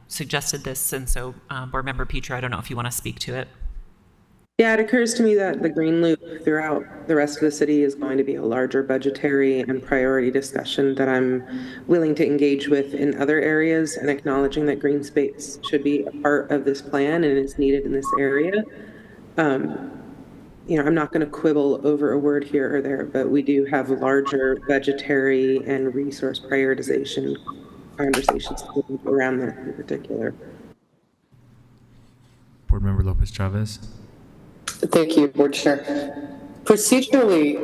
suggested this. And so board member Petro, I don't know if you want to speak to it. Yeah, it occurs to me that the Green Loop throughout the rest of the city is going to be a larger budgetary and priority discussion that I'm willing to engage with in other areas, and acknowledging that green space should be a part of this plan and is needed in this area. I'm not going to quibble over a word here or there, but we do have larger budgetary and resource prioritization conversations around that in particular. Board member Lopez Chavez. Thank you, Board Chair. Procedurally,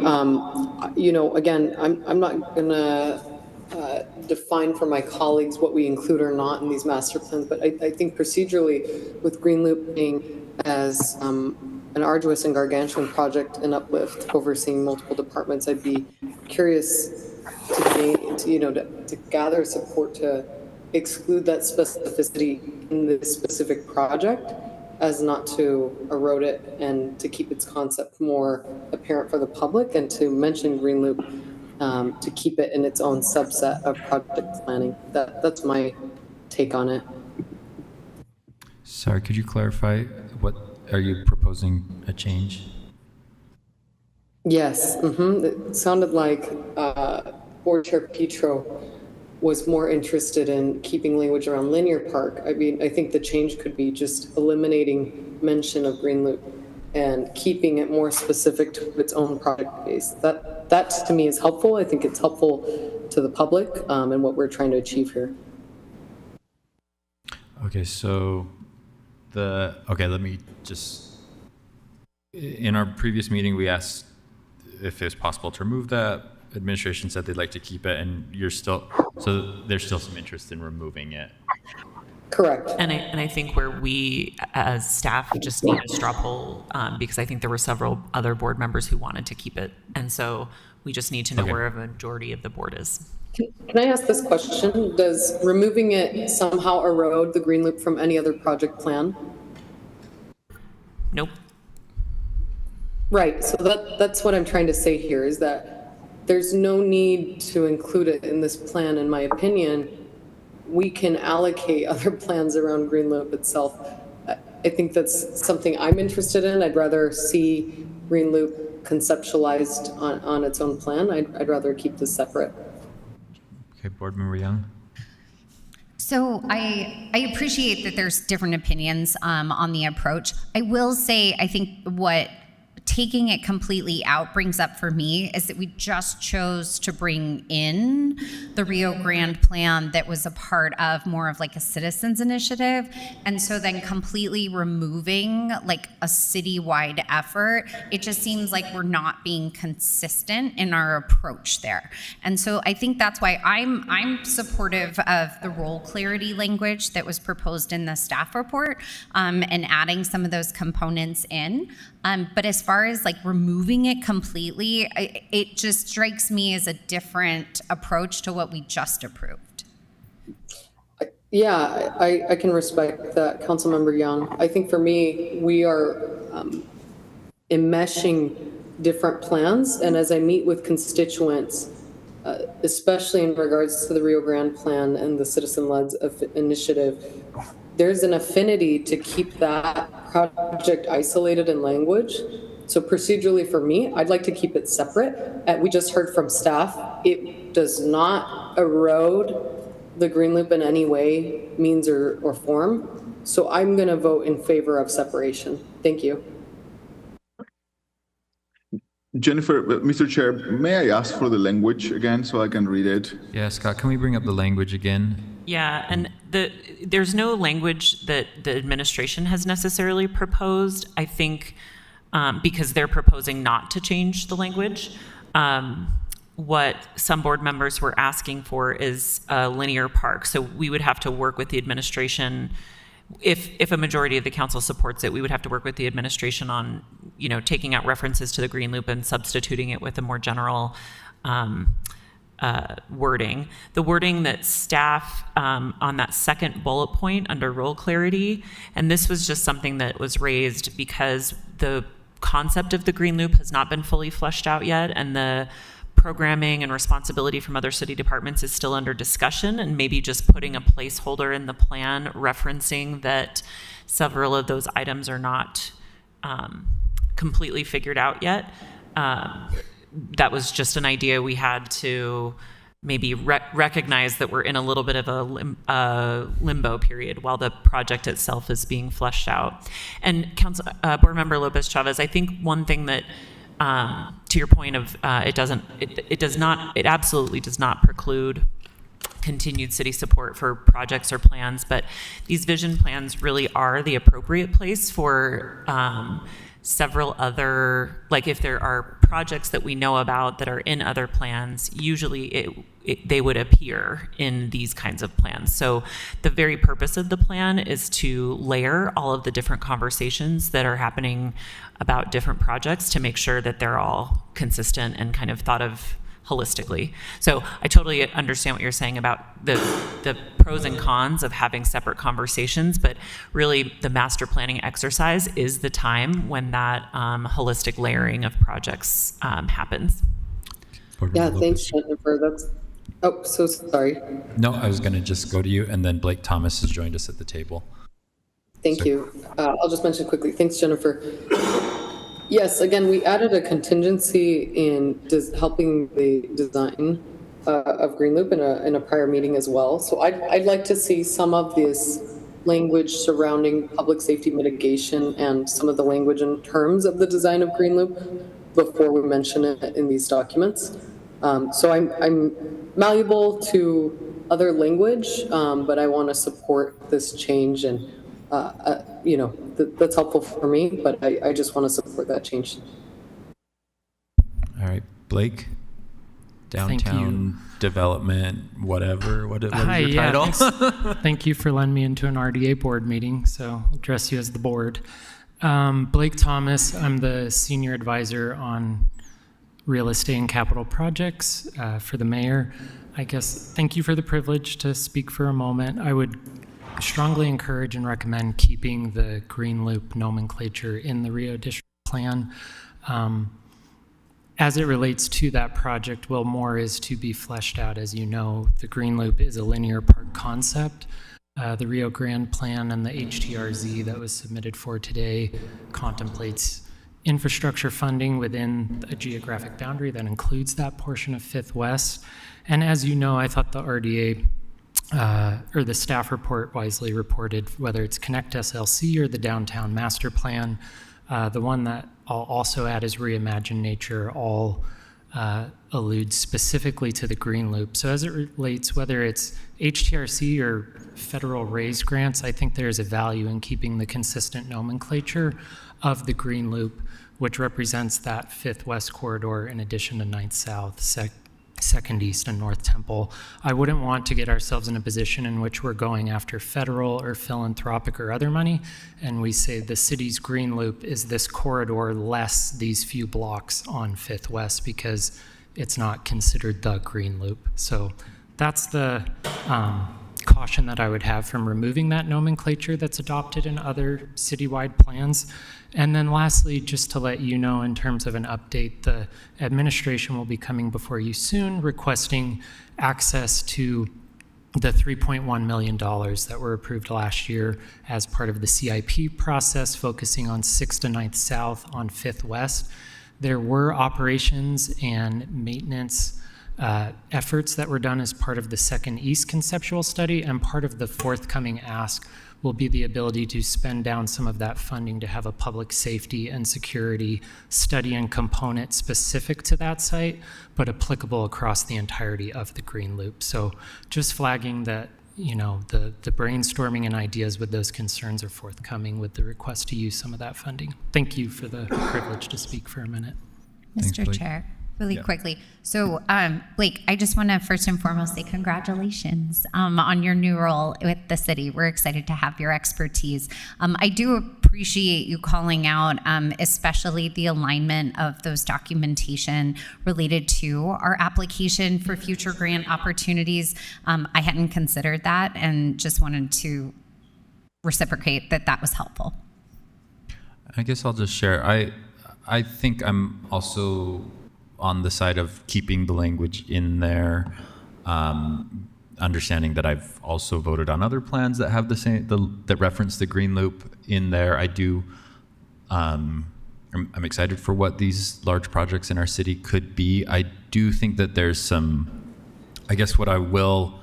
again, I'm not going to define for my colleagues what we include or not in these master plans, but I think procedurally, with Green Loop being as an arduous and gargantuan project in Uplift, overseeing multiple departments, I'd be curious to gather support to exclude that specificity in this specific project, as not to erode it and to keep its concept more apparent for the public, and to mention Green Loop to keep it in its own subset of project planning. That's my take on it. Sorry, could you clarify, what are you proposing a change? Yes, It sounded like Board Chair Petro was more interested in keeping language around linear park. I mean, I think the change could be just eliminating mention of Green Loop and keeping it more specific to its own project base. That to me is helpful. I think it's helpful to the public and what we're trying to achieve here. Okay, so let me just, in our previous meeting, we asked if it's possible to remove that. Administration said they'd like to keep it, and there's still some interest in removing it. Correct. And I think where we as staff just need a straw poll, because I think there were several other board members who wanted to keep it. And so we just need to know where a majority of the board is. Can I ask this question? Does removing it somehow erode the Green Loop from any other project plan? Nope. Right, so that's what I'm trying to say here, is that there's no need to include it in this plan, in my opinion. We can allocate other plans around Green Loop itself. I think that's something I'm interested in. I'd rather see Green Loop conceptualized on its own plan. I'd rather keep this separate. Okay, Board Member Young. So I appreciate that there's different opinions on the approach. I will say, I think what taking it completely out brings up for me is that we just chose to bring in the Rio Grande plan that was a part of more of like a citizens initiative. And so then completely removing like a citywide effort, it just seems like we're not being consistent in our approach there. And so I think that's why I'm supportive of the role clarity language that was proposed in the staff report and adding some of those components in. But as far as like removing it completely, it just strikes me as a different approach to what we just approved. Yeah, I can respect that, Councilmember Young. I think for me, we are enmeshing different plans. And as I meet with constituents, especially in regards to the Rio Grande plan and the citizen-led initiative, there's an affinity to keep that project isolated in language. So procedurally for me, I'd like to keep it separate. We just heard from staff, it does not erode the Green Loop in any way, means or form. So I'm going to vote in favor of separation. Thank you. Jennifer, Mr. Chair, may I ask for the language again so I can read it? Yeah, Scott, can we bring up the language again? Yeah, and there's no language that the administration has necessarily proposed, I think, because they're proposing not to change the language. What some board members were asking for is a linear park. So we would have to work with the administration. If a majority of the council supports it, we would have to work with the administration on, taking out references to the green loop and substituting it with a more general wording. The wording that staff on that second bullet point under role clarity, and this was just something that was raised because the concept of the green loop has not been fully fleshed out yet, and the programming and responsibility from other city departments is still under discussion, and maybe just putting a placeholder in the plan referencing that several of those items are not completely figured out yet. That was just an idea we had to maybe recognize that we're in a little bit of a limbo period while the project itself is being fleshed out. And Board Member Lopez Chavez, I think one thing that to your point of it absolutely does not preclude continued city support for projects or plans, but these vision plans really are the appropriate place for several other, like if there are projects that we know about that are in other plans, usually they would appear in these kinds of plans. So the very purpose of the plan is to layer all of the different conversations that are happening about different projects to make sure that they're all consistent and kind of thought of holistically. So I totally understand what you're saying about the pros and cons of having separate conversations, but really the master planning exercise is the time when that holistic layering of projects happens. Yeah, thanks, Jennifer. So sorry. No, I was going to just go to you, and then Blake Thomas has joined us at the table. Thank you. I'll just mention quickly. Thanks, Jennifer. Yes, again, we added a contingency in helping the design of Green Loop in a prior meeting as well. So I'd like to see some of this language surrounding public safety mitigation and some of the language in terms of the design of Green Loop before we mention it in these documents. So I'm malleable to other language, but I want to support this change, and that's helpful for me, but I just want to support that change. All right, Blake, downtown development, whatever. What is your title? Thank you for letting me into an RDA board meeting, so I'll address you as the board. Blake Thomas, I'm the senior advisor on real estate and capital projects for the mayor. I guess thank you for the privilege to speak for a moment. I would strongly encourage and recommend keeping the Green Loop nomenclature in the Rio District Plan. As it relates to that project, well, more is to be fleshed out. As you know, the Green Loop is a linear park concept. The Rio Grande Plan and the HTRZ that was submitted for today contemplates infrastructure funding within a geographic boundary that includes that portion of Fifth West. And as you know, I thought the RDA or the staff report wisely reported, whether it's Connect SLC or the Downtown Master Plan, the one that I'll also add is Reimagine Nature, all allude specifically to the Green Loop. So as it relates, whether it's HTRC or federal RAISE grants, I think there's a value in keeping the consistent nomenclature of the Green Loop, which represents that Fifth West corridor in addition to 9th South, 2nd East, and North Temple. I wouldn't want to get ourselves in a position in which we're going after federal or philanthropic or other money, and we say the city's Green Loop is this corridor less these few blocks on Fifth West, because it's not considered the Green Loop. So that's the caution that I would have from removing that nomenclature that's adopted in other citywide plans. And then lastly, just to let you know, in terms of an update, the administration will be coming before you soon requesting access to the $3.1 million that were approved last year as part of the CIP process, focusing on 6th to 9th South on 5th West. There were operations and maintenance efforts that were done as part of the 2nd East conceptual study, and part of the forthcoming ask will be the ability to spend down some of that funding to have a public safety and security study and component specific to that site, but applicable across the entirety of the Green Loop. So just flagging that, the brainstorming and ideas with those concerns are forthcoming with the request to use some of that funding. Thank you for the privilege to speak for a minute. Mr. Chair, really quickly. So, Blake, I just want to first and foremost say congratulations on your new role with the city. We're excited to have your expertise. I do appreciate you calling out, especially the alignment of those documentation related to our application for future grant opportunities. I hadn't considered that and just wanted to reciprocate that was helpful. I guess I'll just share. I think I'm also on the side of keeping the language in there, understanding that I've also voted on other plans that have that reference the Green Loop in there. I do, I'm excited for what these large projects in our city could be. I do think that there's some, I guess what I will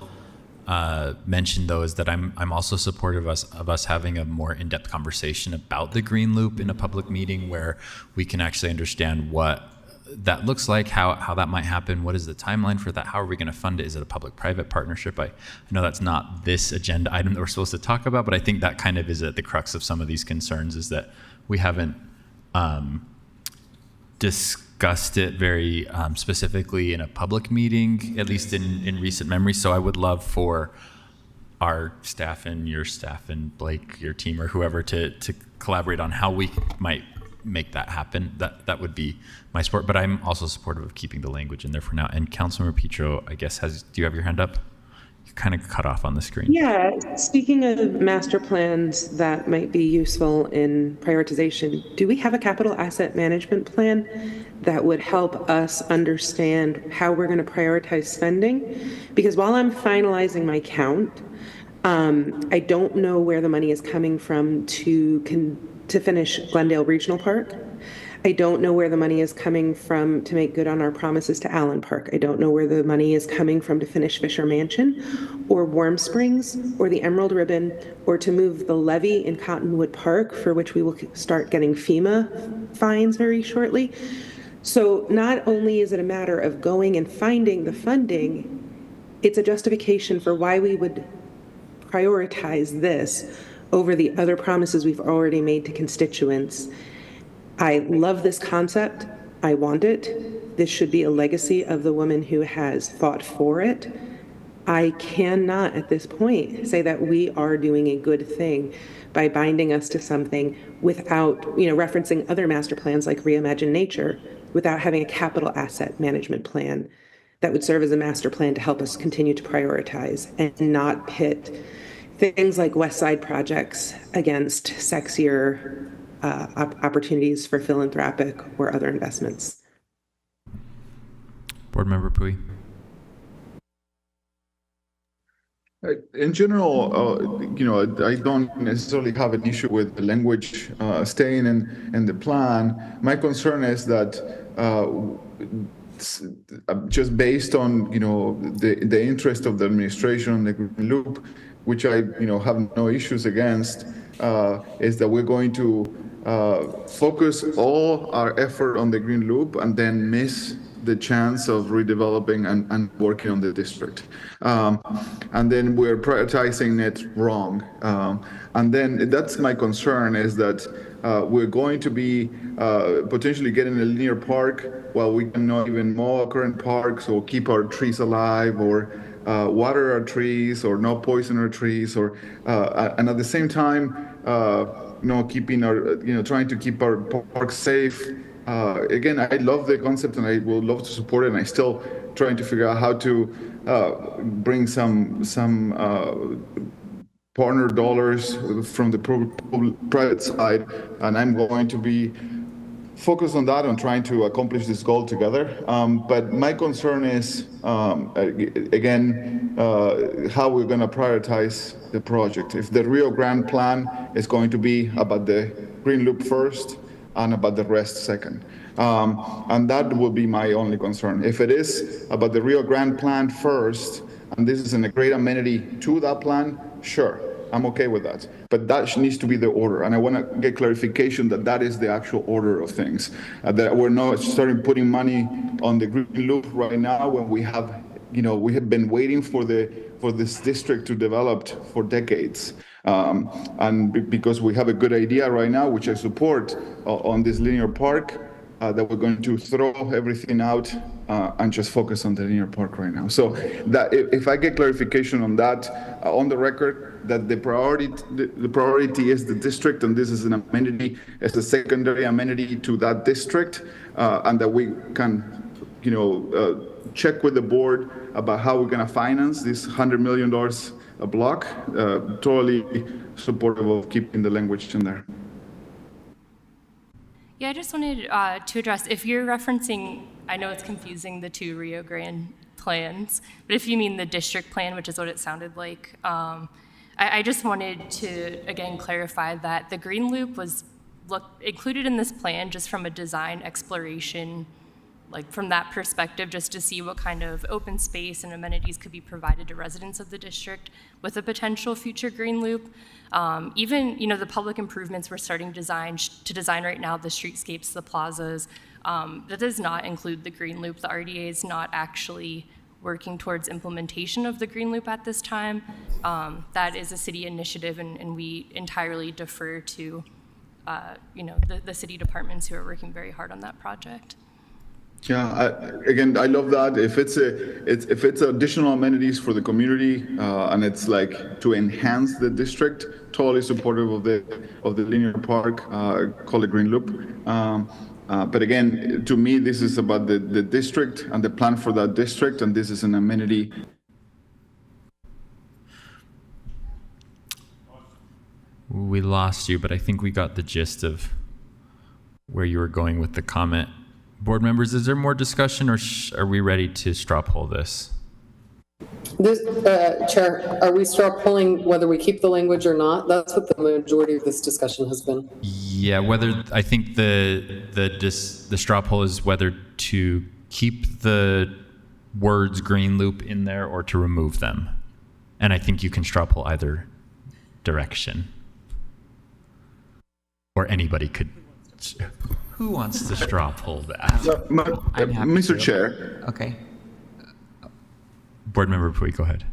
mention though is that I'm also supportive of us having a more in-depth conversation about the Green Loop in a public meeting where we can actually understand what that looks like, how that might happen, what is the timeline for that, how are we going to fund it, is it a public-private partnership? I know that's not this agenda item that we're supposed to talk about, but I think that kind of is at the crux of some of these concerns, is that we haven't discussed it very specifically in a public meeting, at least in recent memory. So I would love for our staff and your staff and Blake, your team, or whoever to collaborate on how we might make that happen. That would be my support, but I'm also supportive of keeping the language in there for now. And Councilmember Petro, I guess, do you have your hand up? You kind of cut off on the screen. Yeah, speaking of master plans that might be useful in prioritization, do we have a capital asset management plan that would help us understand how we're going to prioritize spending? Because while I'm finalizing my count, I don't know where the money is coming from to finish Glendale Regional Park. I don't know where the money is coming from to make good on our promises to Allen Park. I don't know where the money is coming from to finish Fisher Mansion or Warm Springs or the Emerald Ribbon, or to move the levee in Cottonwood Park, for which we will start getting FEMA fines very shortly. So not only is it a matter of going and finding the funding, it's a justification for why we would prioritize this over the other promises we've already made to constituents. I love this concept. I want it. This should be a legacy of the woman who has fought for it. I cannot at this point say that we are doing a good thing by binding us to something without, referencing other master plans like Reimagine Nature, without having a capital asset management plan that would serve as a master plan to help us continue to prioritize and not pit things like West Side projects against sexier opportunities for philanthropic or other investments. Board Member Pui. In general, I don't necessarily have an issue with the language staying in the plan. My concern is that just based on the interest of the administration on the Green Loop, which I have no issues against, is that we're going to focus all our effort on the Green Loop and then miss the chance of redeveloping and working on the district. And then we're prioritizing it wrong. And then that's my concern, is that we're going to be potentially getting a linear park while we cannot even mow our current parks or keep our trees alive or water our trees or not poison our trees, or and at the same time, keeping our, trying to keep our parks safe. Again, I love the concept and I would love to support it, and I still trying to figure out how to bring some partner dollars from the private side, and I'm going to be focused on that, on trying to accomplish this goal together. But my concern is, again, how we're going to prioritize the project. If the Rio Grande plan is going to be about the Green Loop first and about the rest second. And that will be my only concern. If it is about the Rio Grande plan first, and this is a great amenity to that plan, sure. I'm okay with that. But that needs to be the order. And I want to get clarification that that is the actual order of things. That we're not starting putting money on the green loop right now when we have been waiting for this district to develop for decades. And because we have a good idea right now, which I support, on this linear park, that we're going to throw everything out and just focus on the linear park right now. So that if I get clarification on that, on the record, that the priority is the district, and this is an amenity, as a secondary amenity to that district, and that we can, check with the board about how we're going to finance this $100 million a block. Totally supportive of keeping the language in there. Yeah, I just wanted to address, if you're referencing, I know it's confusing, the two Rio Grande plans, but if you mean the district plan, which is what it sounded like, I just wanted to, again, clarify that the green loop was included in this plan just from a design exploration, like from that perspective, just to see what kind of open space and amenities could be provided to residents of the district with a potential future green loop. Even, the public improvements we're starting to design right now, the streetscapes, the plazas, that does not include the green loop. The RDA is not actually working towards implementation of the green loop at this time. That is a city initiative, and we entirely defer to, the city departments who are working very hard on that project. Yeah, again, I love that. If it's additional amenities for the community, and it's like to enhance the district, totally supportive of the linear park, call it green loop. But again, to me, this is about the district and the plan for that district, and this is an amenity. We lost you, but I think we got the gist of where you were going with the comment. Board members, is there more discussion, or are we ready to straw poll this? Chair, are we straw polling whether we keep the language or not? That's what the majority of this discussion has been. Yeah, I think the straw poll is whether to keep the words green loop in there or to remove them. And I think you can straw poll either direction. Or anybody could. Who wants to straw poll that? Mr. Chair. Okay. Board member Pui, go ahead.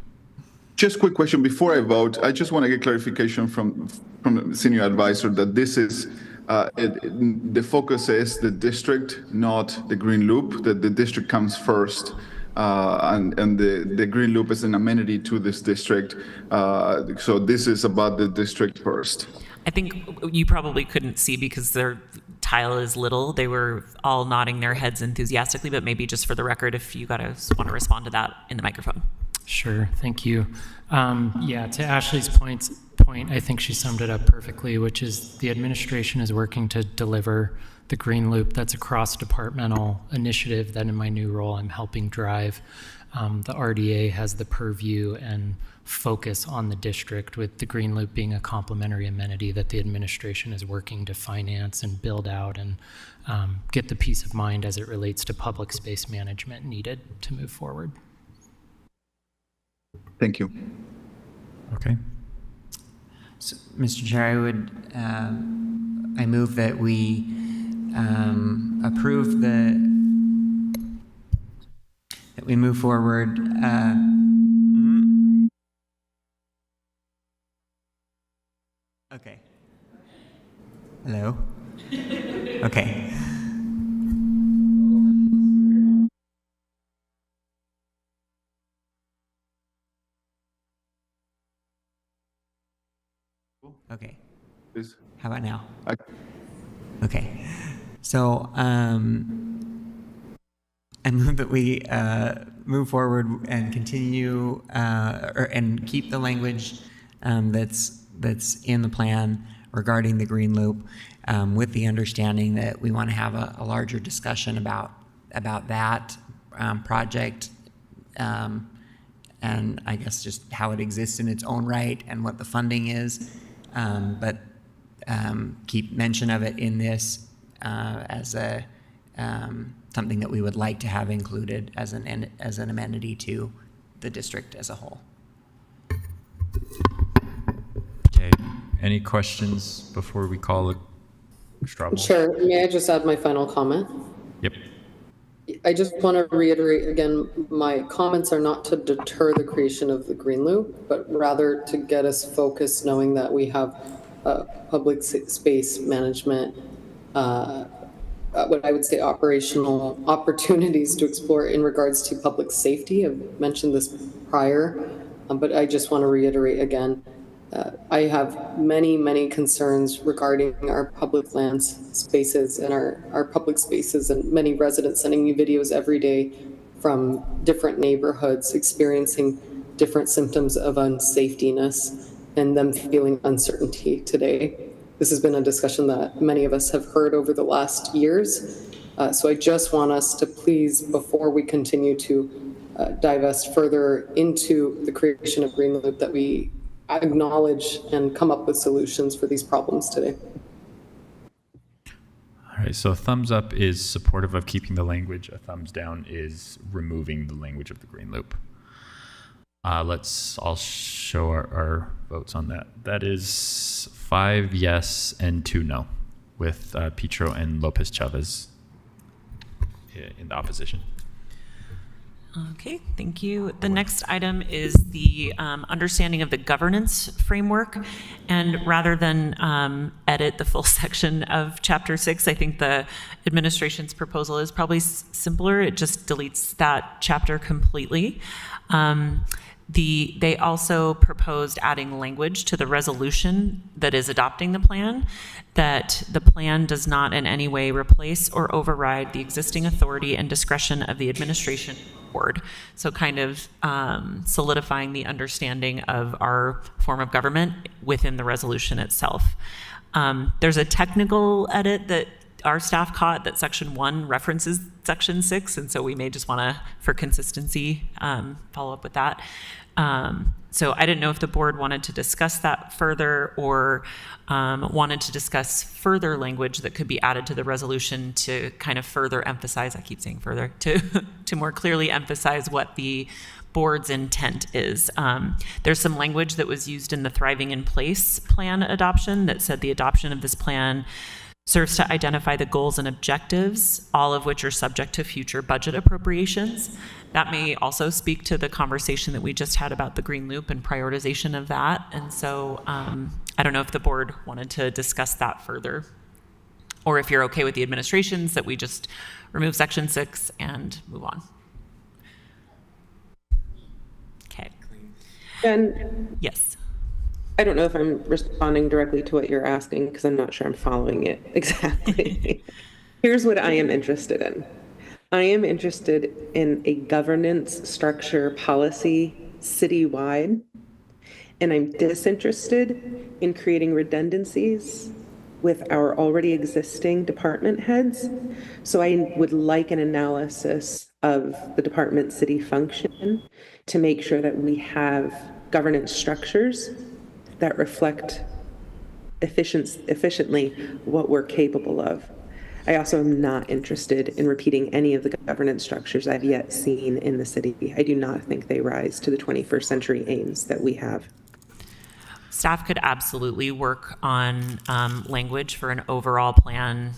Just a quick question before I vote. I just want to get clarification from the senior advisor that this is the focus is the district, not the green loop. That the district comes first, and the green loop is an amenity to this district. So this is about the district first. I think you probably couldn't see because their tile is little. They were all nodding their heads enthusiastically, but maybe just for the record, if you guys want to respond to that in the microphone. Sure, thank you. Yeah, to Ashley's point, I think she summed it up perfectly, which is the administration is working to deliver the green loop. That's a cross-departmental initiative that in my new role I'm helping drive. The RDA has the purview and focus on the district, with the green loop being a complementary amenity that the administration is working to finance and build out and get the peace of mind as it relates to public space management needed to move forward. Thank you. Okay. So, Mr. Chair, I move that we approve that we move forward. Okay. Hello? Okay. Okay. Please. How about now? Okay. So, I move that we move forward and continue and keep the language that's in the plan regarding the green loop, with the understanding that we want to have a larger discussion about that project, and I guess just how it exists in its own right and what the funding is, but keep mention of it in this as a something that we would like to have included as an amenity to the district as a whole. Any questions before we call a straw poll? Chair, may I just add my final comment? Yep. I just want to reiterate again, my comments are not to deter the creation of the Green Loop, but rather to get us focused, knowing that we have public space management, what I would say operational opportunities to explore in regards to public safety. I've mentioned this prior, but I just want to reiterate again, I have many concerns regarding our public lands spaces and our public spaces, and many residents sending me videos every day from different neighborhoods experiencing different symptoms of unsafetyness and them feeling uncertainty today. This has been a discussion that many of us have heard over the last years. So I just want us to please, before we continue to divest further into the creation of Green Loop, that we acknowledge and come up with solutions for these problems today. All right, so a thumbs up is supportive of keeping the language. A thumbs down is removing the language of the Green Loop. Let's all show our votes on that. That is 5 yes and 2 no, with Petro and Lopez Chavez in the opposition. Okay, thank you. The next item is the understanding of the governance framework. And rather than edit the full section of Chapter 6, I think the administration's proposal is probably simpler. It just deletes that chapter completely. They also proposed adding language to the resolution that is adopting the plan, that the plan does not in any way replace or override the existing authority and discretion of the administration board. So kind of solidifying the understanding of our form of government within the resolution itself. There's a technical edit that our staff caught that Section 1 references Section 6, and so we may just want to, for consistency, follow up with that. So I didn't know if the board wanted to discuss that further or wanted to discuss further language that could be added to the resolution to kind of further emphasize, I keep saying further, to more clearly emphasize what the board's intent is. There's some language that was used in the Thriving in Place plan adoption that said the adoption of this plan serves to identify the goals and objectives, all of which are subject to future budget appropriations. That may also speak to the conversation that we just had about the Green Loop and prioritization of that. And so I don't know if the board wanted to discuss that further, or if you're okay with the administrations that we just remove Section 6 and move on. Okay. And yes. I don't know if I'm responding directly to what you're asking because I'm not sure I'm following it exactly. Here's what I am interested in. I am interested in a governance structure policy citywide, and I'm disinterested in creating redundancies with our already existing department heads. So I would like an analysis of the department city function to make sure that we have governance structures that reflect efficiently what we're capable of. I also am not interested in repeating any of the governance structures I've yet seen in the city. I do not think they rise to the 21st century aims that we have. Staff could absolutely work on language for an overall plan,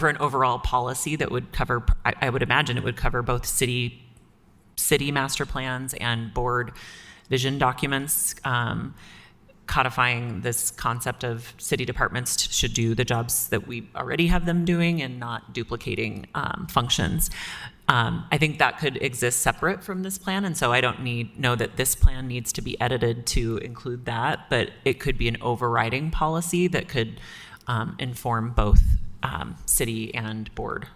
for an overall policy that would cover, I would imagine it would cover both city master plans and board vision documents, codifying this concept of city departments should do the jobs that we already have them doing and not duplicating functions. I think that could exist separate from this plan, and so I don't know that this plan needs to be edited to include that, but it could be an overriding policy that could inform both city and board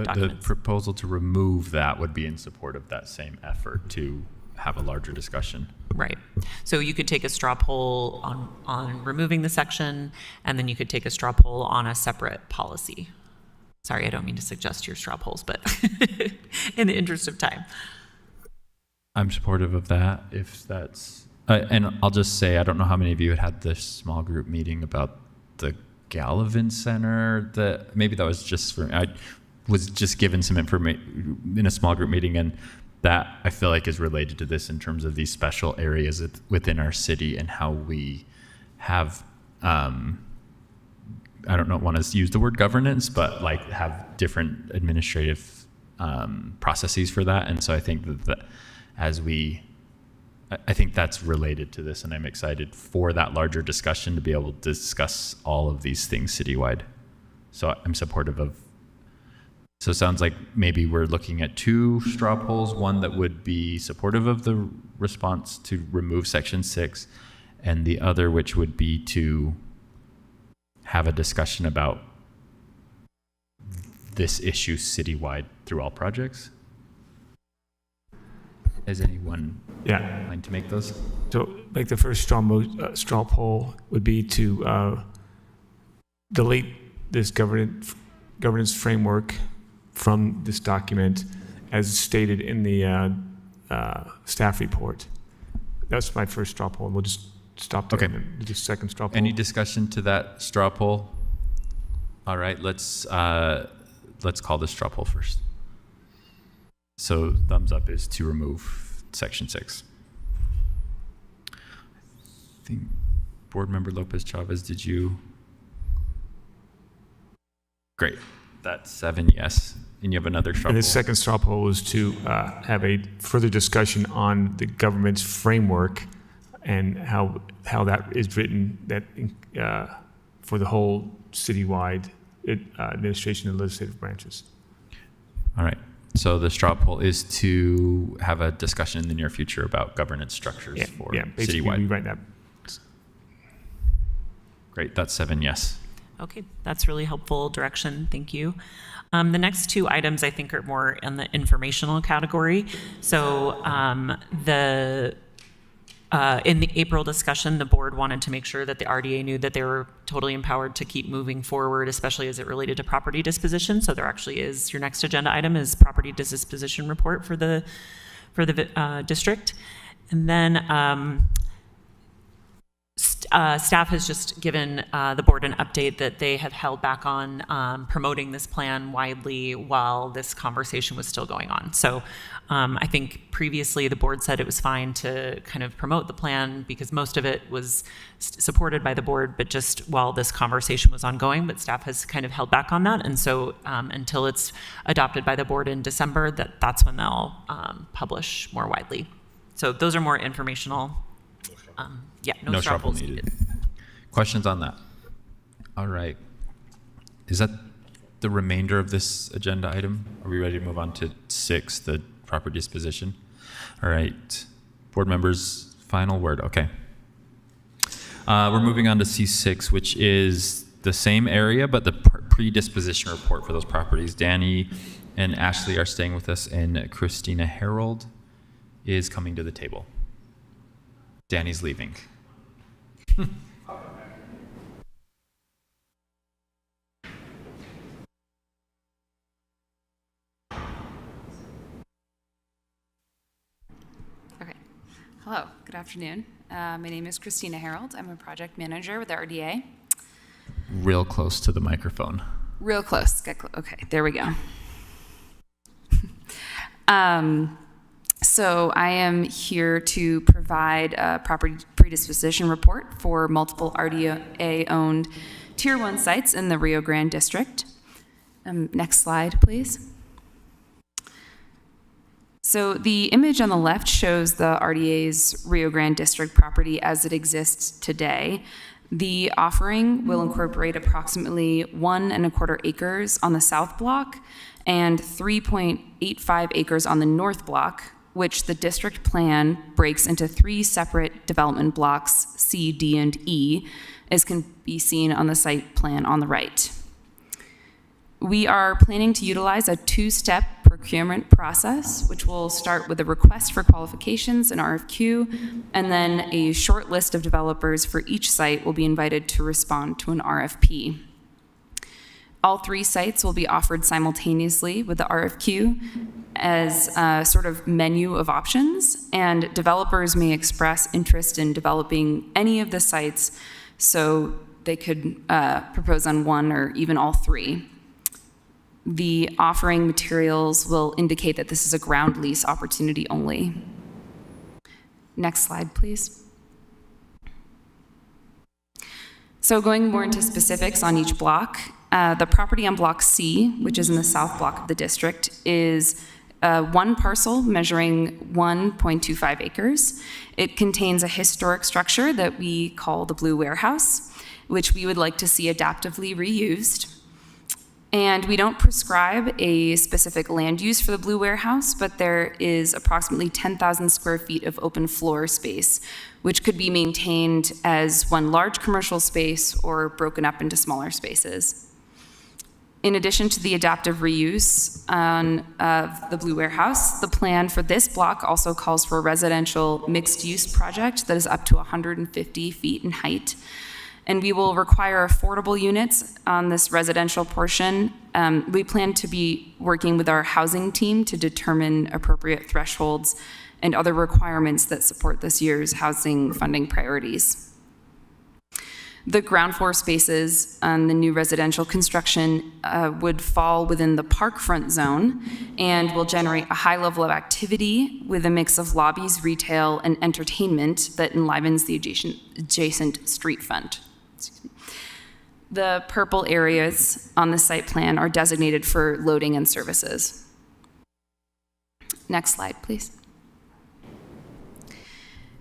documents. The proposal to remove that would be in support of that same effort to have a larger discussion. Right. So you could take a straw poll on removing the section, and then you could take a straw poll on a separate policy. Sorry, I don't mean to suggest your straw polls, but in the interest of time. I'm supportive of that, if that's... and I'll just say, I don't know how many of you had this small group meeting about the Gallivan Center. Maybe that was just for... I was just given some information in a small group meeting, and that I feel like is related to this in terms of these special areas within our city and how we have, I don't want to use the word governance, but like have different administrative processes for that. And so I think that I think that's related to this, and I'm excited for that larger discussion to be able to discuss all of these things citywide. So I'm supportive of. So it sounds like maybe we're looking at 2 straw polls, one that would be supportive of the response to remove Section 6, and the other which would be to have a discussion about this issue citywide through all projects. Is anyone mind to make those? So like the first straw poll would be to delete this governance framework from this document as stated in the staff report. That's my first straw poll, and we'll just stop there. Okay. And then do the second straw poll. Any discussion to that straw poll? All right, let's call this straw poll first. So thumbs up is to remove Section 6. I think Board Member Lopez Chavez, did you? Great. That's 7 yes. And you have another straw poll. And the second straw poll was to have a further discussion on the government's framework and how that is written that for the whole citywide administration and legislative branches. All right. So the straw poll is to have a discussion in the near future about governance structures for basically citywide. rewrite that. Great. That's 7 yes. Okay, that's really helpful direction. Thank you. The next 2 items I think are more in the informational category. So in the April discussion, the board wanted to make sure that the RDA knew that they were totally empowered to keep moving forward, especially as it related to property disposition. So there actually is, your next agenda item is property disposition report for the district. And then staff has just given the board an update that they have held back on promoting this plan widely while this conversation was still going on. So I think previously the board said it was fine to kind of promote the plan because most of it was supported by the board, but just while this conversation was ongoing, but staff has kind of held back on that. And so until it's adopted by the board in December, that's when they'll publish more widely. So those are more informational. No straw polls needed. Questions on that? All right. Is that the remainder of this agenda item? Are we ready to move on to 6, the proper disposition? All right. Board members, final word. Okay. We're moving on to C6, which is the same area, but the predisposition report for those properties. Danny and Ashley are staying with us, and Christina Harold is coming to the table. Danny's leaving. Okay. Hello, good afternoon. My name is Christina Harold. I'm a project manager with the RDA. Real close to the microphone. Real close. Okay, there we go. So I am here to provide a property predisposition report for multiple RDA-owned Tier 1 sites in the Rio Grande District. Next slide, please. So the image on the left shows the RDA's Rio Grande District property as it exists today. The offering will incorporate approximately 1.25 acres on the south block and 3.85 acres on the north block, which the district plan breaks into 3 separate development blocks, C, D, and E, as can be seen on the site plan on the right. We are planning to utilize a 2-step procurement process, which will start with a request for qualifications, an RFQ, and then a short list of developers for each site will be invited to respond to an RFP. All 3 sites will be offered simultaneously with the RFQ as a sort of menu of options, and developers may express interest in developing any of the sites, so they could propose on one or even all 3. The offering materials will indicate that this is a ground lease opportunity only. Next slide, please. So going more into specifics on each block, the property on Block C, which is in the south block of the district, is one parcel measuring 1.25 acres. It contains a historic structure that we call the Blue Warehouse, which we would like to see adaptively reused. And we don't prescribe a specific land use for the Blue Warehouse, but there is approximately 10,000 square feet of open floor space, which could be maintained as one large commercial space or broken up into smaller spaces. In addition to the adaptive reuse of the Blue Warehouse, the plan for this block also calls for a residential mixed-use project that is up to 150 feet in height. And we will require affordable units on this residential portion. We plan to be working with our housing team to determine appropriate thresholds and other requirements that support this year's housing funding priorities. The ground floor spaces on the new residential construction would fall within the parkfront zone and will generate a high level of activity with a mix of lobbies, retail, and entertainment that enlivens the adjacent street front. The purple areas on the site plan are designated for loading and services. Next slide, please.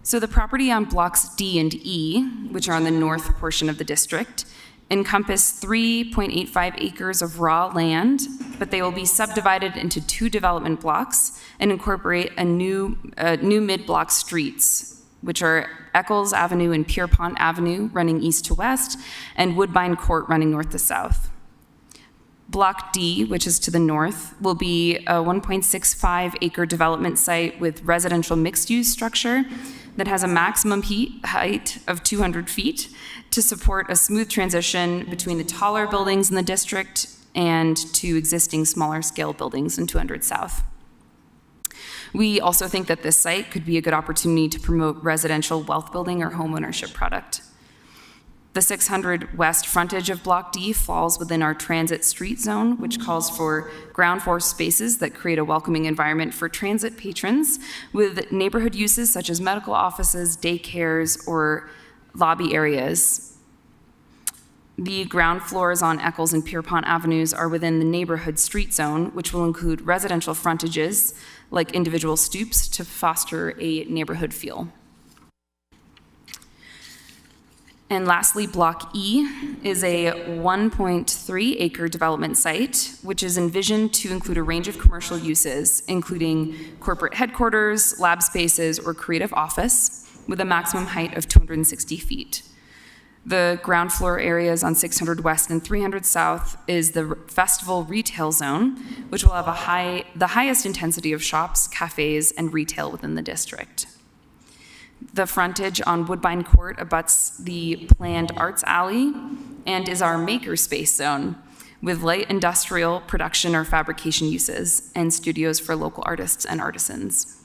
So the property on blocks D and E, which are on the north portion of the district, encompass 3.85 acres of raw land, but they will be subdivided into 2 development blocks and incorporate a new mid-block streets, which are Eccles Avenue and Pierpont Avenue running east to west, and Woodbine Court running north to south. Block D, which is to the north, will be a 1.65 acre development site with residential mixed-use structure that has a maximum height of 200 feet to support a smooth transition between the taller buildings in the district and to existing smaller scale buildings in 200 South. We also think that this site could be a good opportunity to promote residential wealth building or homeownership product. The 600 west frontage of Block D falls within our transit street zone, which calls for ground floor spaces that create a welcoming environment for transit patrons with neighborhood uses such as medical offices, daycares, or lobby areas. The ground floors on Eccles and Pierpont Avenues are within the neighborhood street zone, which will include residential frontages like individual stoops to foster a neighborhood feel. And lastly, Block E is a 1.3 acre development site, which is envisioned to include a range of commercial uses, including corporate headquarters, lab spaces, or creative office, with a maximum height of 260 feet. The ground floor areas on 600 West and 300 South is the festival retail zone, which will have the highest intensity of shops, cafes, and retail within the district. The frontage on Woodbine Court abuts the planned Arts Alley and is our makerspace zone with light industrial production or fabrication uses and studios for local artists and artisans.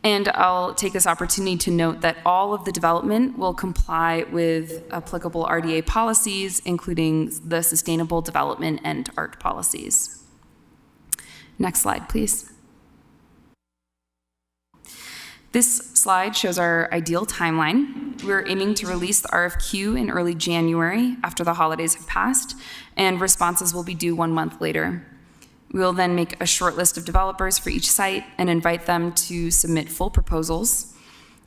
And I'll take this opportunity to note that all of the development will comply with applicable RDA policies, including the sustainable development and art policies. Next slide, please. This slide shows our ideal timeline. We're aiming to release the RFQ in early January after the holidays have passed, and responses will be due 1 month later. We will then make a short list of developers for each site and invite them to submit full proposals.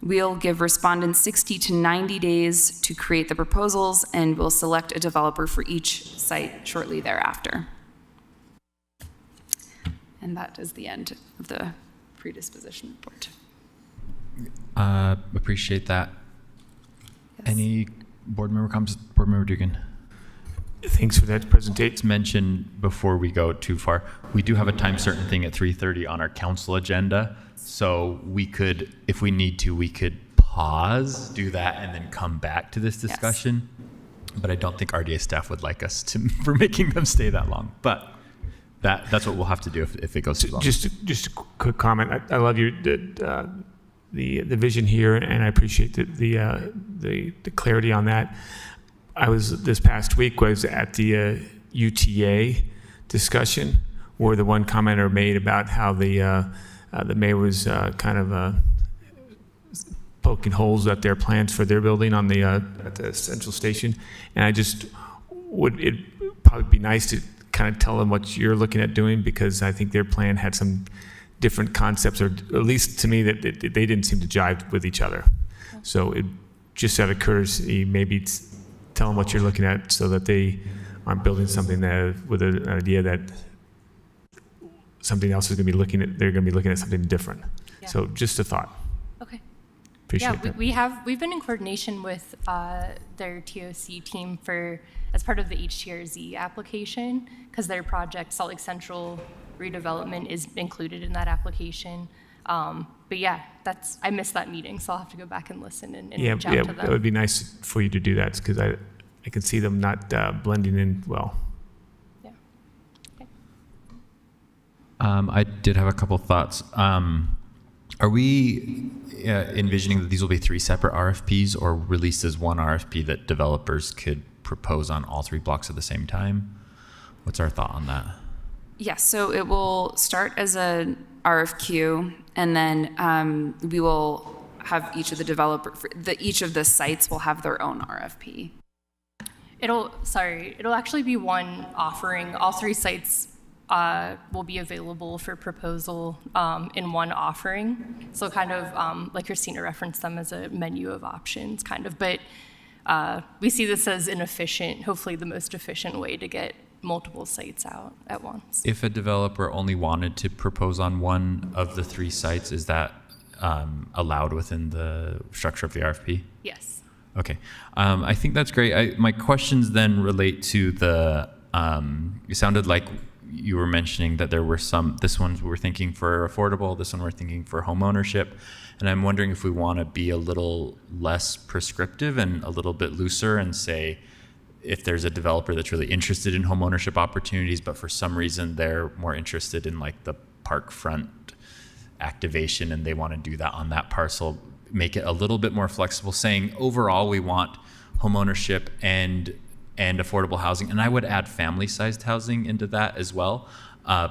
We'll give respondents 60 to 90 days to create the proposals, and we'll select a developer for each site shortly thereafter. And that is the end of the predisposition report. Appreciate that. Yes. Any board member comments? Board member Dugan. Thanks for that presentation. To mention before we go too far, we do have a time certain thing at 3:30 on our council agenda. So we could, if we need to, we could pause, do that, and then come back to this discussion. Yes. But I don't think RDA staff would like us to for making them stay that long. But that's what we'll have to do if it goes too long. Just a quick comment. I love your the vision here, and I appreciate the clarity on that. I was this past week was at the UTA discussion, where the one commenter made about how the mayor was kind of poking holes at their plans for their building on the at the central station, and I just it'd probably be nice to kind of tell them what you're looking at doing, because I think their plan had some different concepts, or at least to me that they didn't seem to jive with each other. So it just out of courtesy, maybe tell them what you're looking at, so that they aren't building something that with an idea that something else is going to be looking at. They're going to be looking at something different. Yeah. So just a thought. Okay. Appreciate that. We've been in coordination with their TOC team as part of the HTRZ application, because their project, Salt Lake Central Redevelopment, is included in that application. But yeah, I missed that meeting, so I'll have to go back and listen and reach out to them. That would be nice for you to do that, because I can see them not blending in well. Yeah. Okay. I did have a couple thoughts. Are we envisioning that these will be 3 separate RFPs, or released as one RFP that developers could propose on all 3 blocks at the same time? What's our thought on that? Yes, so it will start as an RFQ, and then we will have each of each of the sites will have their own RFP. It'll actually be one offering. All 3 sites will be available for proposal in one offering. So kind of like Christina referenced them as a menu of options, kind of. But we see this as an efficient, hopefully the most efficient way to get multiple sites out at once. If a developer only wanted to propose on one of the 3 sites, is that allowed within the structure of the RFP? Yes. Okay. I think that's great. My questions then relate to the, it sounded like you were mentioning that there were this one we're thinking for affordable, this one we're thinking for home ownership. And I'm wondering if we want to be a little less prescriptive and a little bit looser and say, if there's a developer that's really interested in home ownership opportunities, but for some reason they're more interested in like the park front activation and they want to do that on that parcel, make it a little bit more flexible, saying overall we want home ownership and affordable housing. And I would add family-sized housing into that as well,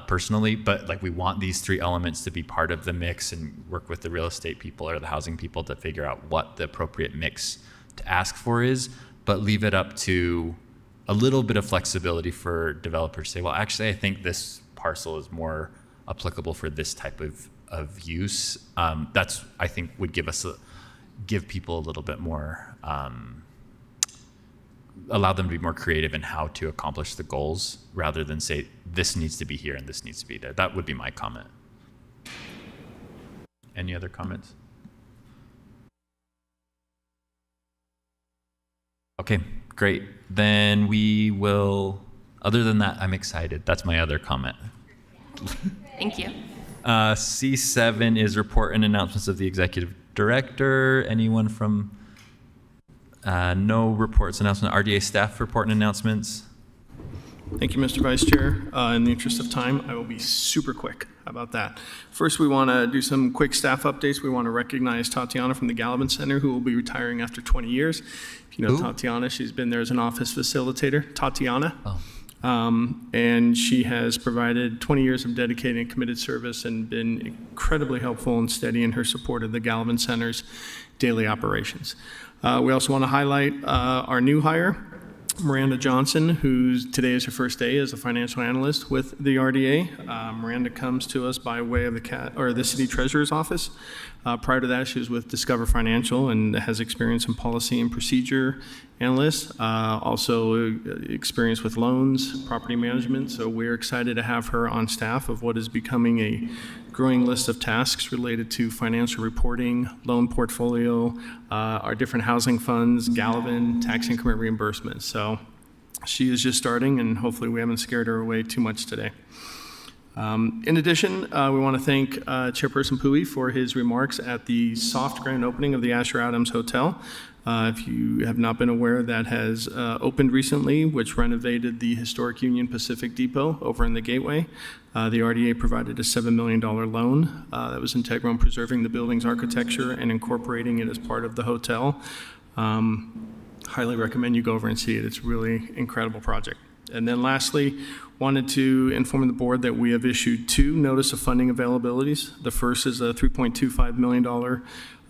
personally, but like we want these 3 elements to be part of the mix and work with the real estate people or the housing people to figure out what the appropriate mix to ask for is, but leave it up to a little bit of flexibility for developers to say, well, actually, I think this parcel is more applicable for this type of use. That's, I think, would give people a little bit more, allow them to be more creative in how to accomplish the goals rather than say, this needs to be here and this needs to be there. That would be my comment. Any other comments? Okay, great. Then we will, other than that, I'm excited. That's my other comment. Thank you. C7 is report and announcements of the executive director. Anyone from, no reports, announcement, RDA staff report and announcements. Thank you, Mr. Vice Chair. In the interest of time, I will be super quick about that. First, we want to do some quick staff updates. We want to recognize Tatiana from the Gallivan Center, who will be retiring after 20 years. If you know Tatiana, she's been there as an office facilitator. Tatiana. Oh. And she has provided 20 years of dedicated and committed service and been incredibly helpful and steady in her support of the Gallivan Center's daily operations. We also want to highlight our new hire, Miranda Johnson, who's today is her first day as a financial analyst with the RDA. Miranda comes to us by way of the city treasurer's office. Prior to that, she was with Discover Financial and has experience in policy and procedure analyst. Also experience with loans, property management. So we're excited to have her on staff of what is becoming a growing list of tasks related to financial reporting, loan portfolio, our different housing funds, Gallivan, tax increment reimbursement. So she is just starting, and hopefully we haven't scared her away too much today. In addition, we want to thank Chairperson Pui for his remarks at the soft grand opening of the Asher Adams Hotel. If you have not been aware, that has opened recently, which renovated the historic Union Pacific Depot over in the Gateway. The RDA provided a $7 million loan that was integral in preserving the building's architecture and incorporating it as part of the hotel. Highly recommend you go over and see it. It's a really incredible project. And then lastly, wanted to inform the board that we have issued 2 notice of funding availabilities. The first is a $3.25 million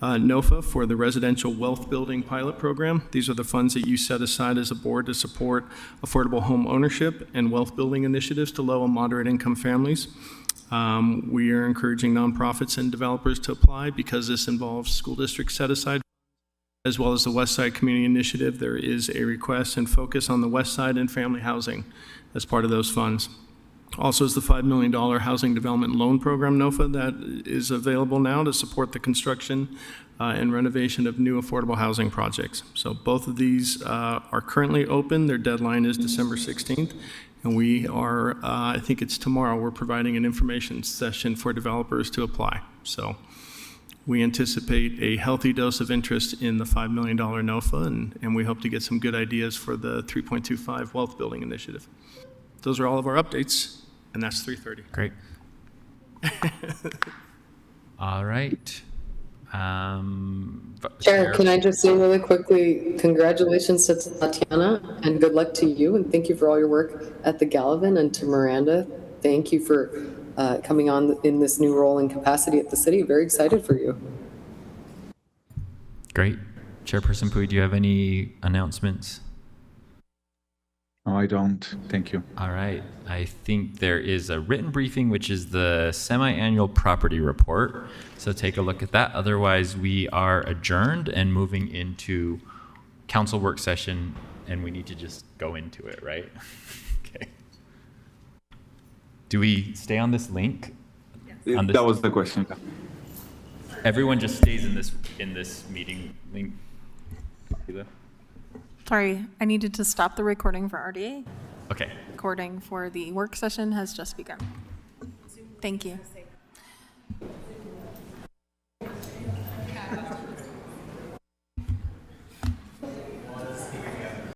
NOFA for the Residential Wealth Building Pilot Program. These are the funds that you set aside as a board to support affordable home ownership and wealth building initiatives to low and moderate income families. We are encouraging nonprofits and developers to apply because this involves school district set aside, as well as the West Side Community Initiative. There is a request and focus on the West Side and family housing as part of those funds. Also is the $5 million Housing Development Loan Program NOFA that is available now to support the construction and renovation of new affordable housing projects. So both of these are currently open. Their deadline is December 16th. And we are, I think it's tomorrow, we're providing an information session for developers to apply. So we anticipate a healthy dose of interest in the $5 million NOFA, and we hope to get some good ideas for the 3.25 Wealth Building Initiative. Those are all of our updates, and that's 3:30. Great. All right. Chair, can I just say really quickly, congratulations to Tatiana and good luck to you, and thank you for all your work at the Gallivan, and to Miranda, thank you for coming on in this new role and capacity at the city. Very excited for you. Great. Chairperson Pui, do you have any announcements? No, I don't. Thank you. All right. I think there is a written briefing, which is the semi-annual property report. So take a look at that. Otherwise, we are adjourned and moving into council work session, and we need to just go into it, right? Okay. Do we stay on this link? Yes. That was the question. Everyone just stays in this meeting link. Sorry, I needed to stop the recording for RDA. Okay. Recording for the work session has just begun. Thank you.